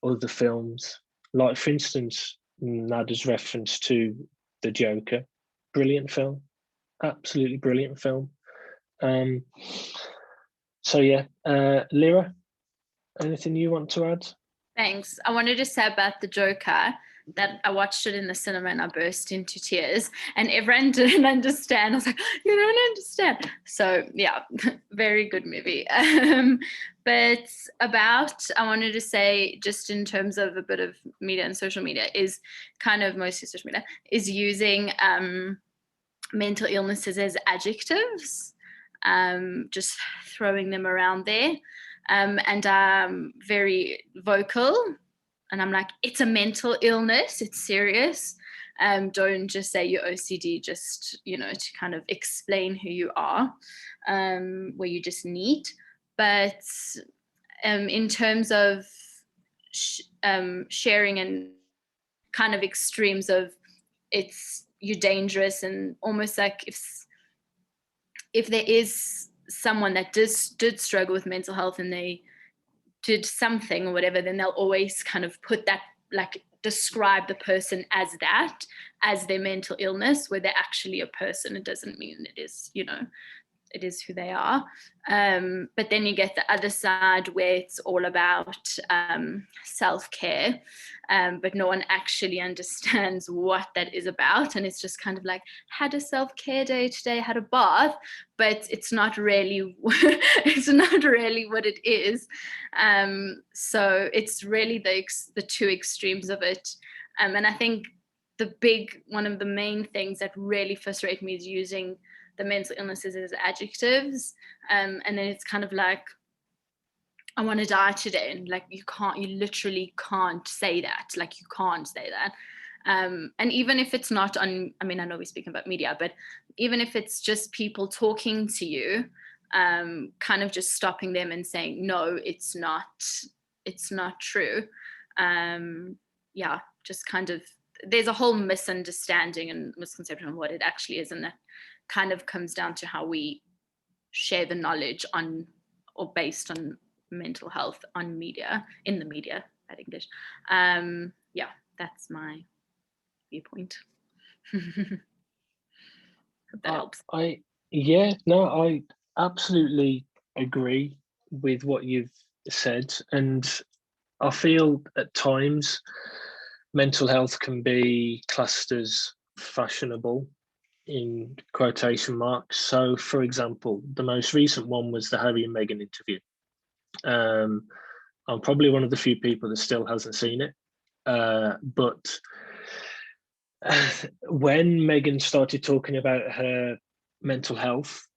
other films. Like, for instance, Nada's reference to The Joker. Brilliant film. Absolutely brilliant film. So yeah, Lyra, anything you want to add? Thanks. I wanted to say about The Joker that I watched it in the cinema and I burst into tears, and everyone didn't understand. I was like, you don't understand. So yeah, very good movie. But I wanted to say, just in terms of a bit of media and social media, is kind of mostly social media, is using mental illnesses as adjectives, just throwing them around there. And I'm very vocal, and I'm like, it's a mental illness, it's serious. Don't just say you're OCD, just, you know, to kind of explain who you are, where you just need. But in terms of sharing and kind of extremes of you're dangerous, and almost like if there is someone that did struggle with mental health and they did something or whatever, then they'll always kind of put that, like, describe the person as that, as their mental illness, where they're actually a person. It doesn't mean it is, you know, it is who they are. But then you get the other side where it's all about self-care, but no one actually understands what that is about. And it's just kind of like, had a self-care day today, had a bath, but it's not really, it's not really what it is. So it's really the two extremes of it. And I think one of the main things that really frustrates me is using the mental illnesses as adjectives, and then it's kind of like, I want to die today, and like, you literally can't say that, like, you can't say that. And even if it's not on, I mean, I know we're speaking about media, but even if it's just people talking to you, kind of just stopping them and saying, no, it's not true. Yeah, just kind of, there's a whole misunderstanding and misconception of what it actually is, and that kind of comes down to how we share the knowledge on, or based on, mental health on media, in the media, bad English. Yeah, that's my viewpoint. Hope that helps. I absolutely agree with what you've said, and I feel at times mental health can be classed as fashionable, in quotation marks. So, for example, the most recent one was the Harry and Meghan interview. I'm probably one of the few people that still hasn't seen it. But when Meghan started talking about her mental health,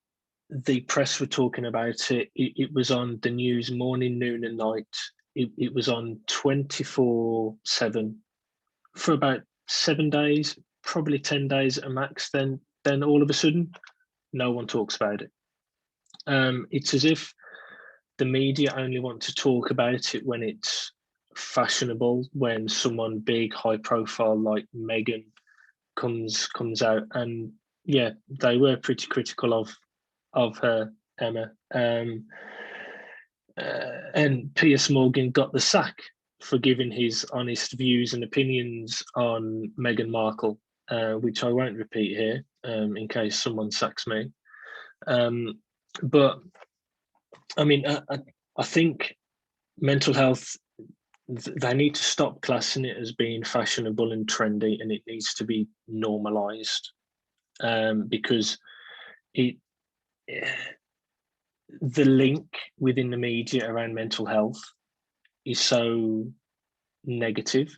the press were talking about it. It was on the news morning, noon, and night. It was on 24/7 for about 7 days, probably 10 days at max. Then all of a sudden, no one talks about it. It's as if the media only want to talk about it when it's fashionable, when someone big, high profile like Meghan comes out. And yeah, they were pretty critical of her, Emma. And Piers Morgan got the sack for giving his honest views and opinions on Meghan Markle, which I won't repeat here in case someone sacks me. But I mean, I think mental health, they need to stop classing it as being fashionable and trendy, and it needs to be normalized, because the link within the media around mental health is so negative,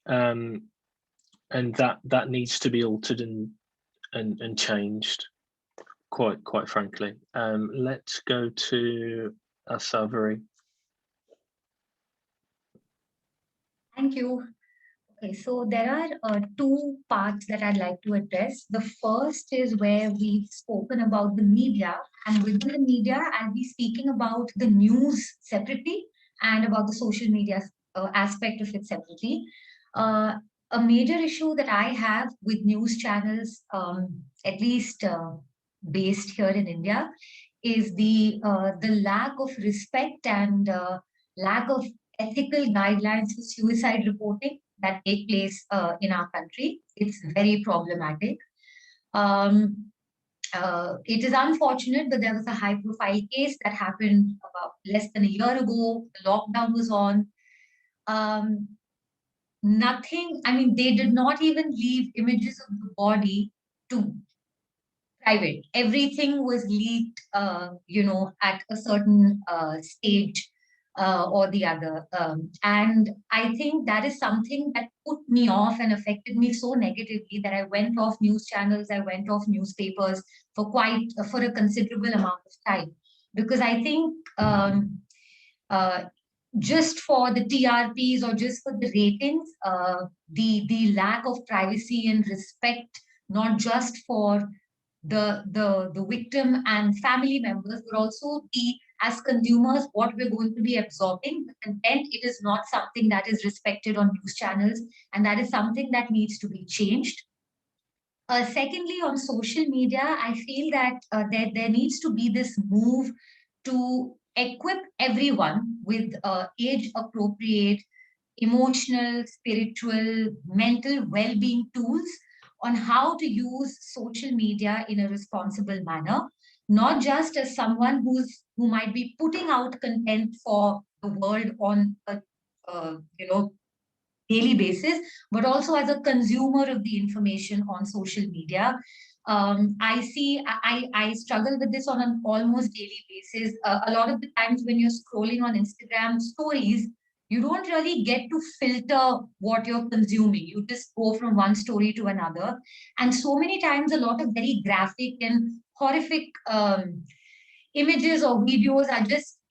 and that needs to be altered and changed, quite frankly. Let's go to Aasaavari. Thank you. Okay, so there are two parts that I'd like to address. The first is where we've spoken about the media, and within the media, I'll be speaking about the news separately and about the social media aspect of it separately. A major issue that I have with news channels, at least based here in India, is the lack of respect and lack of ethical guidelines for suicide reporting that take place in our country. It's very problematic. It is unfortunate that there was a high-profile case that happened about less than a year ago. The lockdown was on. Nothing, I mean, they did not even leave images of the body to private. Everything was leaked, at a certain stage or the other. And I think that is something that put me off and affected me so negatively that I went off news channels, I went off newspapers for a considerable amount of time. Because I think just for the TRPs or just for the ratings, the lack of privacy and respect, not just for the victim and family members, but also as consumers, what we're going to be absorbing, the content, it is not something that is respected on news channels, and that is something that needs to be changed. Secondly, on social media, I feel that there needs to be this move to equip everyone with age-appropriate, emotional, spiritual, mental well-being tools on how to use social media in a responsible manner, not just as someone who might be putting out content for the world on a daily basis, but also as a consumer of the information on social media. I struggle with this on an almost daily basis. A lot of the times when you're scrolling on Instagram stories, you don't really get to filter what you're consuming. You just go from one story to another. And so many times, a lot of very graphic and horrific images or videos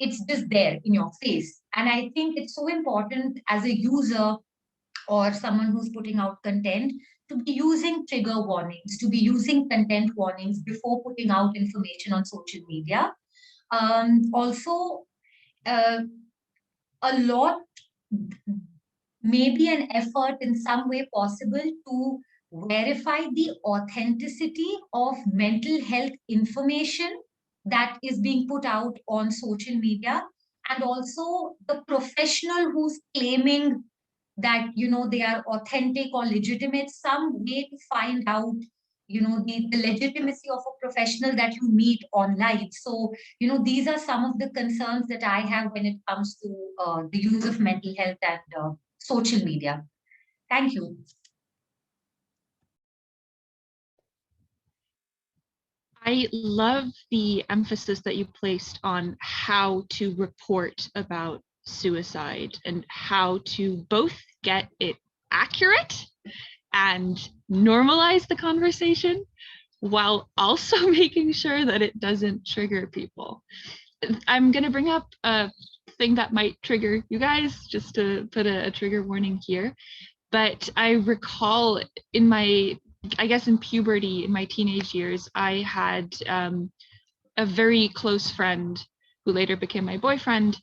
it's just there in your face. And I think it's so important as a user or someone who's putting out content to be using trigger warnings, to be using content warnings before putting out information on social media. Also, a lot, maybe an effort in some way possible to verify the authenticity of mental health information that is being put out on social media, and also the professional who's claiming that they are authentic or legitimate, some way to find out the legitimacy of a professional that you meet online. So these are some of the concerns that I have when it comes to the use of mental health and social media. Thank you. I love the emphasis that you placed on how to report about suicide and how to both get it accurate and normalize the conversation while also making sure that it doesn't trigger people. I'm going to bring up a thing that might trigger you guys, just to put a trigger warning here. But I recall in in puberty, in my teenage years, I had a very close friend who later became my boyfriend,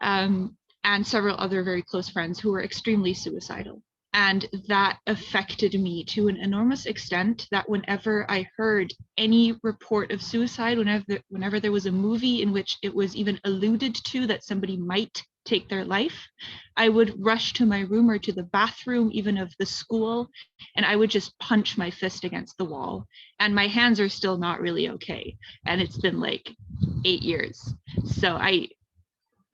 and several other very close friends who were extremely suicidal. And that affected me to an enormous extent that whenever I heard any report of suicide, whenever there was a movie in which it was even alluded to that somebody might take their life, I would rush to my room or to the bathroom, even of the school, and I would just punch my fist against the wall. And my hands are still not really okay. And it's been like 8 years. So I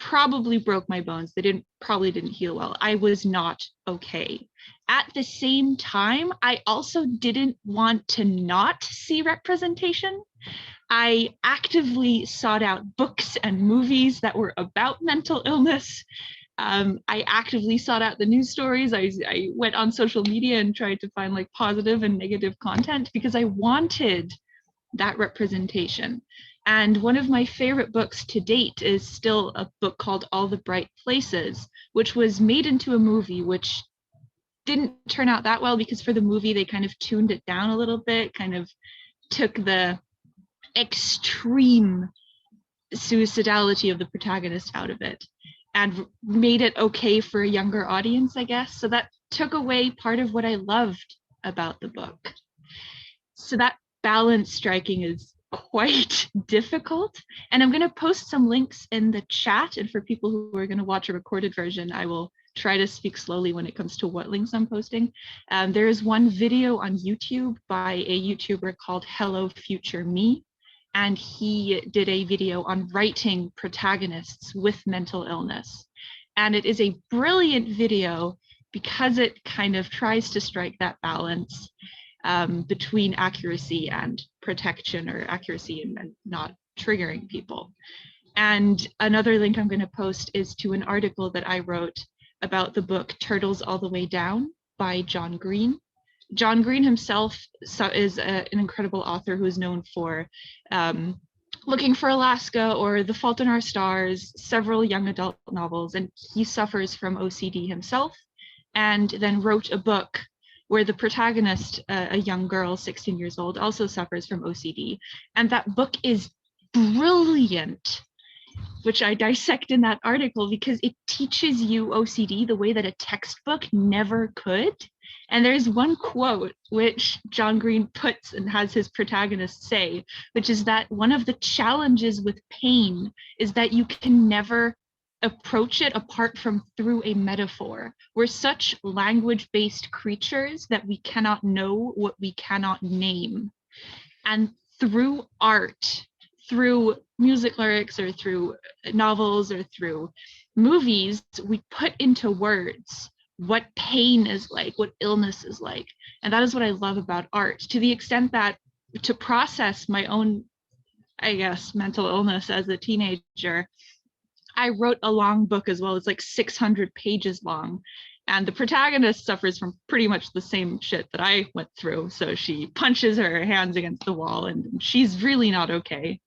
probably broke my bones. They probably didn't heal well. I was not okay. At the same time, I also didn't want to not see representation. I actively sought out books and movies that were about mental illness. I actively sought out the news stories. I went on social media and tried to find like positive and negative content because I wanted that representation. And one of my favorite books to date is still a book called All the Bright Places, which was made into a movie, which didn't turn out that well because for the movie, they kind of tuned it down a little bit, kind of took the extreme suicidality of the protagonist out of it and made it okay for a younger audience, I guess. So that took away part of what I loved about the book. So that balance striking is quite difficult. And I'm going to post some links in the chat. And for people who are going to watch a recorded version, I will try to speak slowly when it comes to what links I'm posting. There is one video on YouTube by a YouTuber called Hello Future Me. And he did a video on writing protagonists with mental illness. And it is a brilliant video because it kind of tries to strike that balance between accuracy and protection, or accuracy and not triggering people. And another link I'm going to post is to an article that I wrote about the book Turtles All the Way Down by John Green. John Green himself is an incredible author who is known for Looking for Alaska or The Fault in Our Stars, several young adult novels, and he suffers from OCD himself, and then wrote a book where the protagonist, a young girl, 16 years old, also suffers from OCD. And that book is brilliant, which I dissect in that article because it teaches you OCD the way that a textbook never could. And there's one quote which John Green puts and has his protagonist say, which is that one of the challenges with pain is that you can never approach it apart from through a metaphor. We're such language-based creatures that we cannot know what we cannot name. And through art, through music lyrics or through novels or through movies, we put into words what pain is like, what illness is like. And that is what I love about art, to the extent that to process my own, I guess, mental illness as a teenager, I wrote a long book as well. It's like 600 pages long. And the protagonist suffers from pretty much the same shit that I went through. So she punches her hands against the wall and she's really not okay.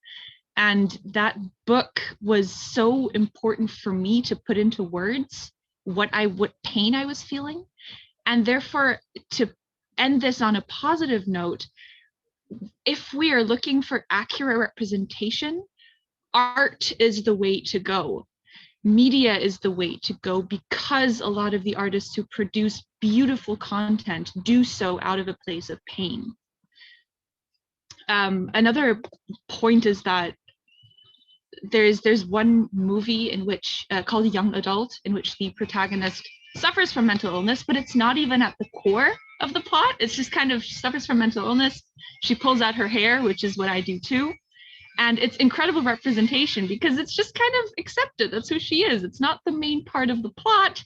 And that book was so important for me to put into words what pain I was feeling. And therefore, to end this on a positive note, if we are looking for accurate representation, art is the way to go. Media is the way to go, because a lot of the artists who produce beautiful content do so out of a place of pain. Another point is that there's one movie in which called Young Adult, in which the protagonist suffers from mental illness, but it's not even at the core of the plot. It's just kind of, she suffers from mental illness. She pulls out her hair, which is what I do too. And it's incredible representation because it's just kind of accepted. That's who she is. It's not the main part of the plot.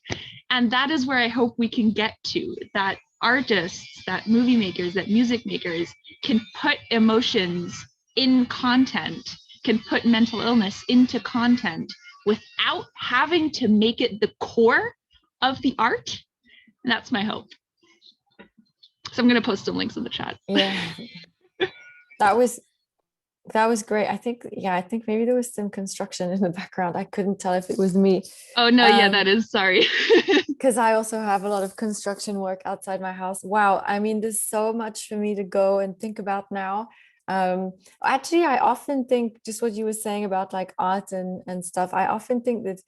And that is where I hope we can get to, that artists, that movie makers, that music makers can put emotions in content, can put mental illness into content without having to make it the core of the art. And that's my hope. So I'm going to post some links in the chat. Yeah, that was great. I think maybe there was some construction in the background. I couldn't tell if it was me. Oh no, yeah, that is, sorry. Because I also have a lot of construction work outside my house. Wow, I mean, there's so much for me to go and think about now. Actually, I often think, just what you were saying about like art and stuff, I often think that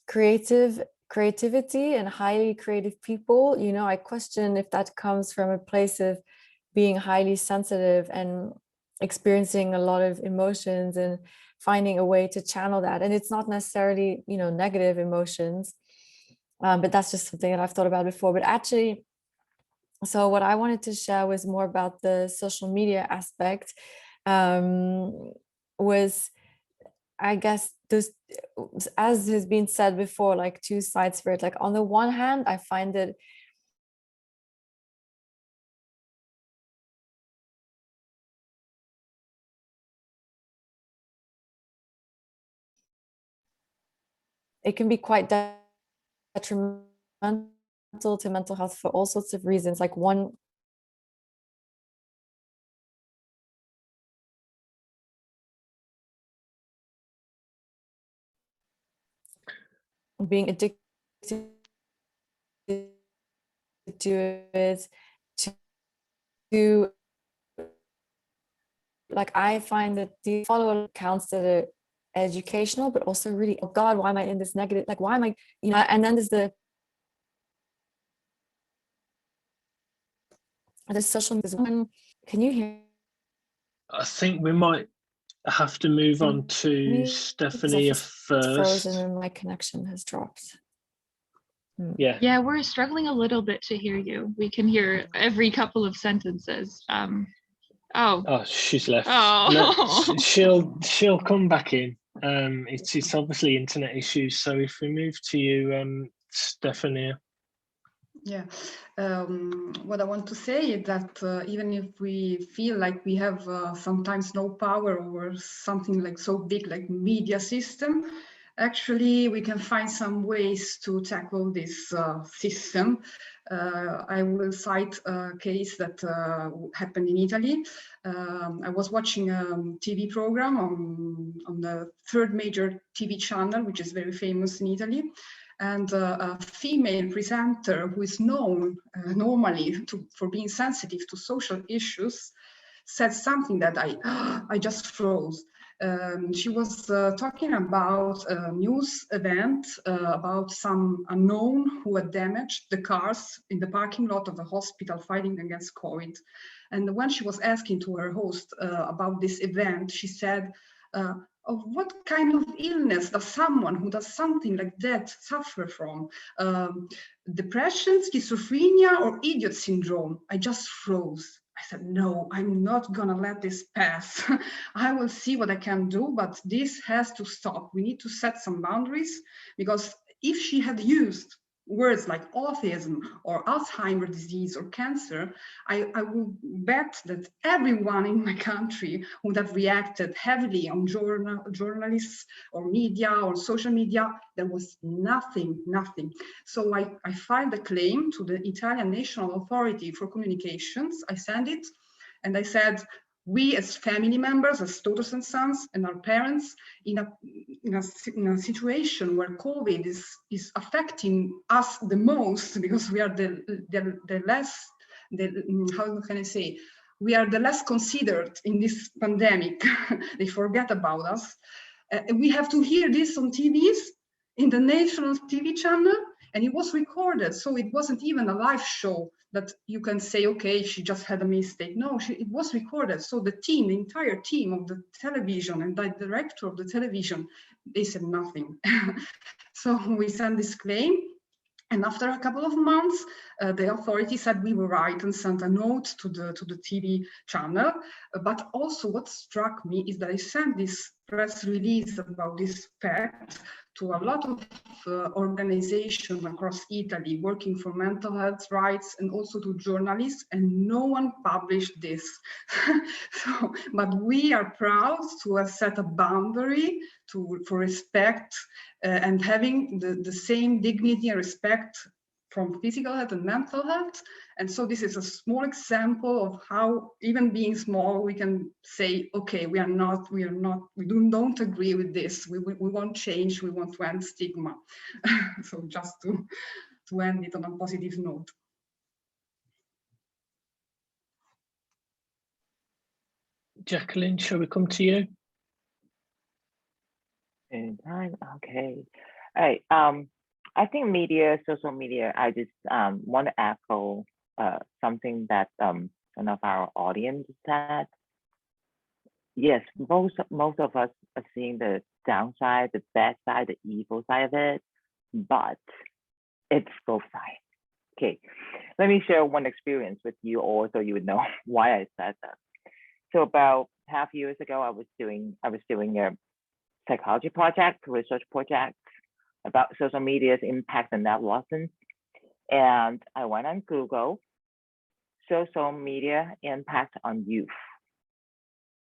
creativity and highly creative people, you know, I question if that comes from a place of being highly sensitive and experiencing a lot of emotions and finding a way to channel that. And it's not necessarily, you know, negative emotions, but that's just something that I've thought about before. But actually, so what I wanted to share was more about the social media aspect. Was, I guess, this, as has been said before, like two sides for it. Like on the one hand, I find that it can be quite detrimental to mental health for all sorts of reasons. Like one, being addicted to it, to like, I find that the follow accounts that are educational, but also really, oh God, why am I in this negative? Like, why am I, you know? And then there's the social media. Can you hear? I think we might have to move on to Stefania first. Frozen and my connection has dropped. Yeah, we're struggling a little bit to hear you. We can hear every couple of sentences. Oh, she's left. Oh. She'll come back in. It's obviously internet issues. So if we move to you, Stefania. Yeah, what I want to say is that even if we feel like we have sometimes no power over something like so big like media system, actually we can find some ways to tackle this system. I will cite a case that happened in Italy. I was watching a TV program on the third major TV channel, which is very famous in Italy. And a female presenter who is known normally for being sensitive to social issues said something that I just froze. She was talking about a news event about some unknown who had damaged the cars in the parking lot of a hospital fighting against COVID. And when she was asking to her host about this event, she said, of what kind of illness does someone who does something like that suffer from? Depression, schizophrenia, or idiot syndrome? I just froze. I said, no, I'm not gonna let this pass. I will see what I can do, but this has to stop. We need to set some boundaries, because if she had used words like autism or Alzheimer's disease or cancer, I would bet that everyone in my country would have reacted heavily on journalists or media or social media. There was nothing. So I filed a claim to the Italian National Authority for Communications. I sent it and I said, we as family members, as daughters and sons, and our parents, in a situation where COVID is affecting us the most, because we are the less, how can I say, we are the less considered in this pandemic. They forget about us. We have to hear this on TVs, in the national TV channel, and it was recorded. So it wasn't even a live show that you can say, okay, she just had a mistake. No, it was recorded. So the team, the entire team of the television and the director of the television, they said nothing. So we sent this claim. And after a couple of months, the authority said we were right and sent a note to the TV channel. But also what struck me is that I sent this press release about this fact to a lot of organizations across Italy working for mental health rights, and also to journalists, and no one published this. But we are proud to have set a boundary for respect and having the same dignity and respect from physical health and mental health. And so this is a small example of how, even being small, we can say, okay, we don't agree with this. We want change, we want to end stigma. So just to end it on a positive note. Jacqueline, shall we come to you? In time, okay. All right. I think social media. I just want to echo something that one of our audience said. Yes, most of us are seeing the downside, the bad side, the evil side of it, but it's both sides. Okay, let me share one experience with you all, so you would know why I said that. So about half years ago, I was doing a psychology project, research project about social media's impact on adolescents. And I went on Google, social media impact on youth.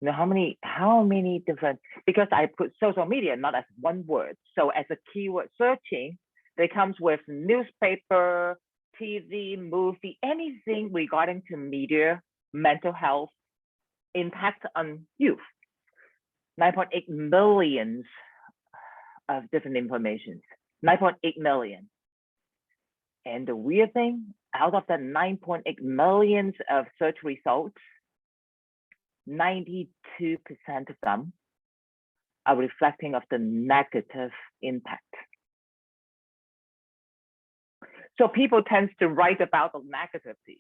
You know how many different, because I put social media not as one word. So as a keyword searching, it comes with newspaper, TV, movie, anything regarding to media, mental health, impact on youth. 9.8 million of different information, 9.8 million. And the weird thing, out of the 9.8 million of search results, 92% of them are reflecting of the negative impact. So people tend to write about the negative piece.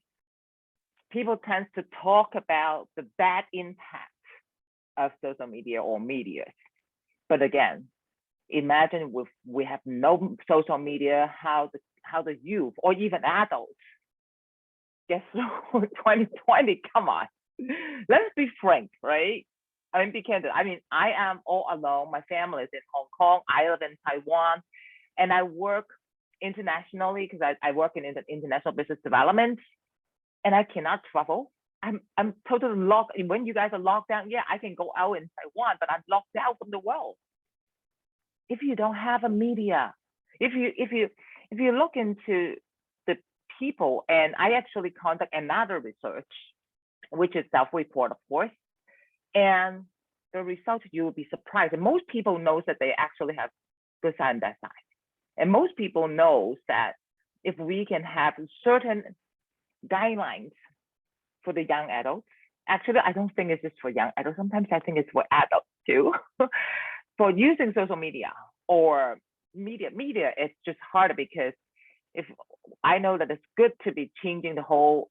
People tend to talk about the bad impact of social media or media. But again, imagine if we have no social media, how the youth or even adults get through 2020. Come on, let's be frank, right? I mean, be candid. I mean, I am all alone. My family is in Hong Kong. I live in Taiwan, and I work internationally because I work in international business development, and I cannot travel. I'm totally locked. When you guys are locked down, yeah, I can go out in Taiwan, but I'm locked out from the world. If you don't have a media, if you look into the people, and I actually conduct another research, which is self-report, of course, and the result, you will be surprised. And most people knows that they actually have good side and bad side. And most people knows that if we can have certain guidelines for the young adults, actually, I don't think it's just for young adults. Sometimes I think it's for adults too. For using social media or media, it's just harder because if I know that it's good to be changing the whole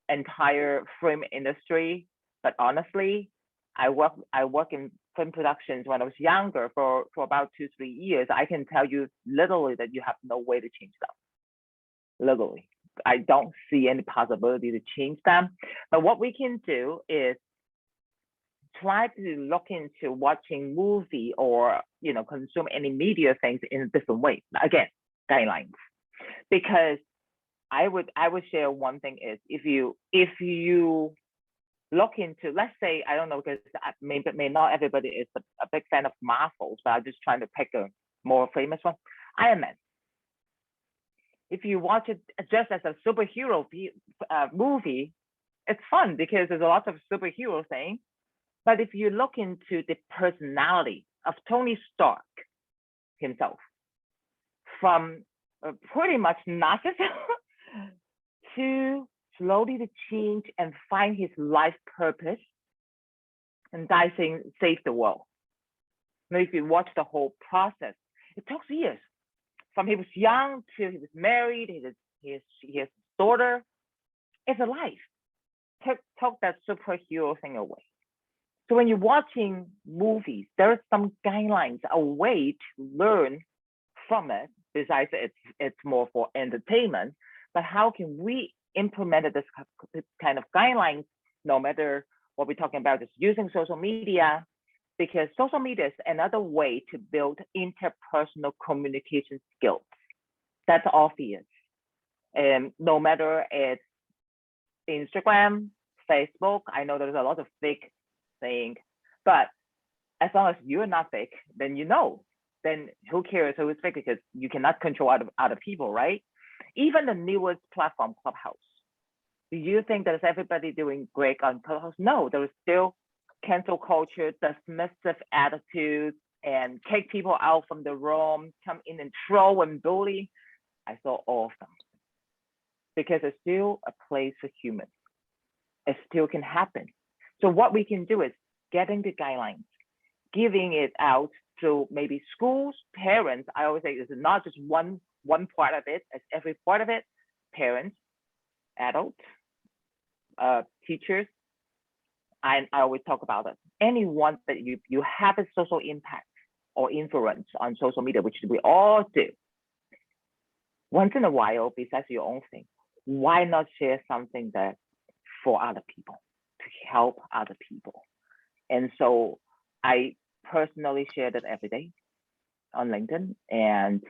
entire film industry, but honestly, I work in film productions when I was younger for about 2-3 years. I can tell you literally that you have no way to change them. Literally, I don't see any possibility to change them. But what we can do is try to look into watching movie or consume any media things in a different way. Again, guidelines. Because I would share one thing is if you look into, let's say, I don't know, because may not everybody is a big fan of Marvels, but I'm just trying to pick a more famous one. Iron Man. If you watch it just as a superhero movie, it's fun because there's a lot of superhero thing. But if you look into the personality of Tony Stark himself, from pretty much narcissist to slowly to change and find his life purpose and save the world. Now, if you watch the whole process, it took years. From he was young to he was married, he has daughter. It's a life. Took that superhero thing away. So when you're watching movies, there are some guidelines, a way to learn from it. Besides, it's more for entertainment. But how can we implement this kind of guidelines, no matter what we're talking about, is using social media, because social media is another way to build interpersonal communication skills. That's obvious. And no matter it's Instagram, Facebook, I know there's a lot of fake thing, but as long as you're not fake, then then who cares who is fake, because you cannot control other people, right? Even the newest platform, Clubhouse. Do you think that is everybody doing great on Clubhouse? No, there is still cancel culture, dismissive attitudes, and kick people out from the room, come in and troll and bully. I saw all of them because it's still a place for humans. It still can happen. So what we can do is getting the guidelines, giving it out to maybe schools, parents. I always say it's not just one part of it, it's every part of it. Parents, adults, teachers. I always talk about it. Anyone that you have a social impact or influence on social media, which we all do. Once in a while, besides your own thing, why not share something that for other people, to help other people? And so I personally share that every day on LinkedIn, and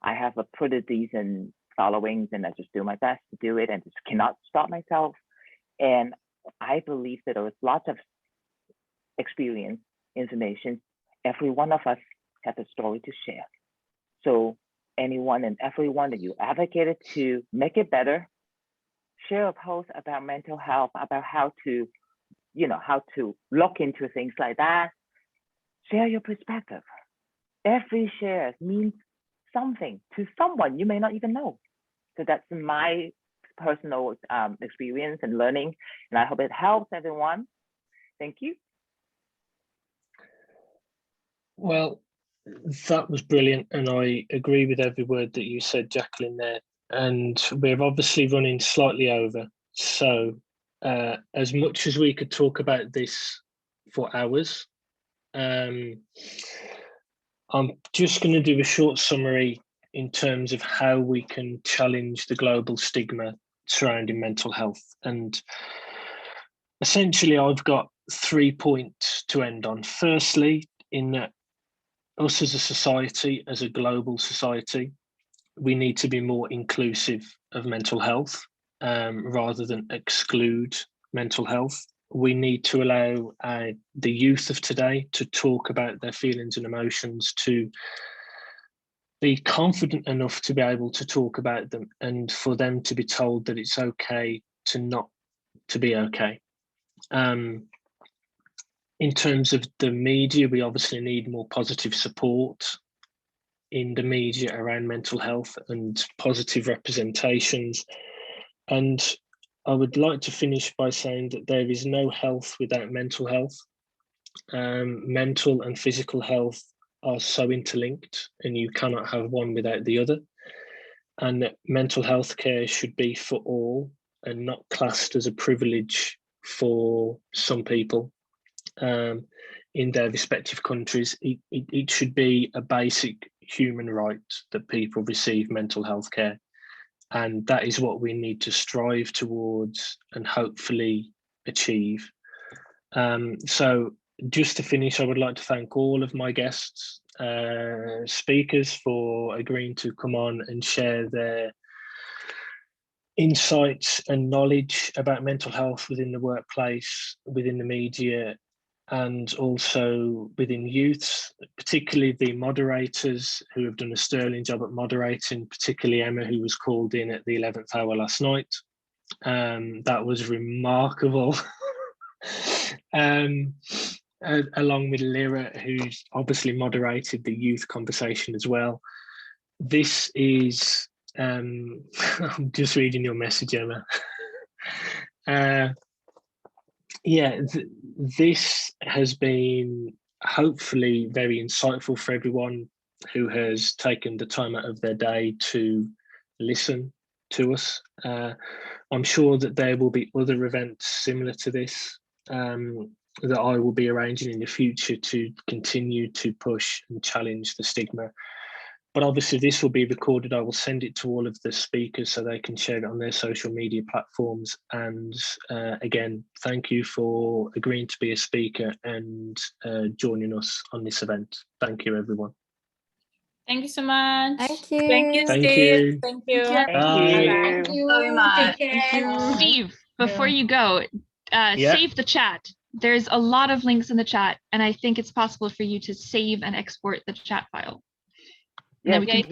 I have a pretty decent followings, and I just do my best to do it and just cannot stop myself. And I believe that there is lots of experience, information. Every one of us has a story to share. So anyone and everyone that you advocated to make it better, share a post about mental health, about how to look into things like that. Share your perspective. Every share means something to someone you may not even know. So that's my personal experience and learning, and I hope it helps everyone. Thank you. Well, that was brilliant, and I agree with every word that you said, Jacqueline, there. And we're obviously running slightly over. So as much as we could talk about this for hours, I'm just going to do a short summary in terms of how we can challenge the global stigma surrounding mental health. And essentially, I've got 3 points to end on. Firstly, in that us as a society, as a global society, we need to be more inclusive of mental health rather than exclude mental health. We need to allow the youth of today to talk about their feelings and emotions, to be confident enough to be able to talk about them, and for them to be told that it's okay to not to be okay. In terms of the media, we obviously need more positive support in the media around mental health and positive representations. And I would like to finish by saying that there is no health without mental health. Mental and physical health are so interlinked, and you cannot have one without the other. And that mental health care should be for all and not classed as a privilege for some people in their respective countries. It should be a basic human right that people receive mental health care. And that is what we need to strive towards and hopefully achieve. So just to finish, I would like to thank all of my guests, speakers, for agreeing to come on and share their insights and knowledge about mental health within the workplace, within the media, and also within youths, particularly the moderators who have done a sterling job at moderating, particularly Emma, who was called in at the 11th hour last night. That was remarkable. Along with Liron, who's obviously moderated the youth conversation as well. This is, I'm just reading your message, Emma. This has been hopefully very insightful for everyone who has taken the time out of their day to listen to us. I'm sure that there will be other events similar to this that I will be arranging in the future to continue to push and challenge the stigma. But obviously this will be recorded. I will send it to all of the speakers so they can share it on their social media platforms. And again, thank you for agreeing to be a speaker and joining us on this event. Thank you, everyone. Thank you so much. Thank you. Thank you, Thank Steve. you. Thank you. Thank you. So much. Thank you. Steve, before you go, Yeah. save the chat. There's a lot of links in the chat, and I think it's possible for you to save and export the chat file. And then we can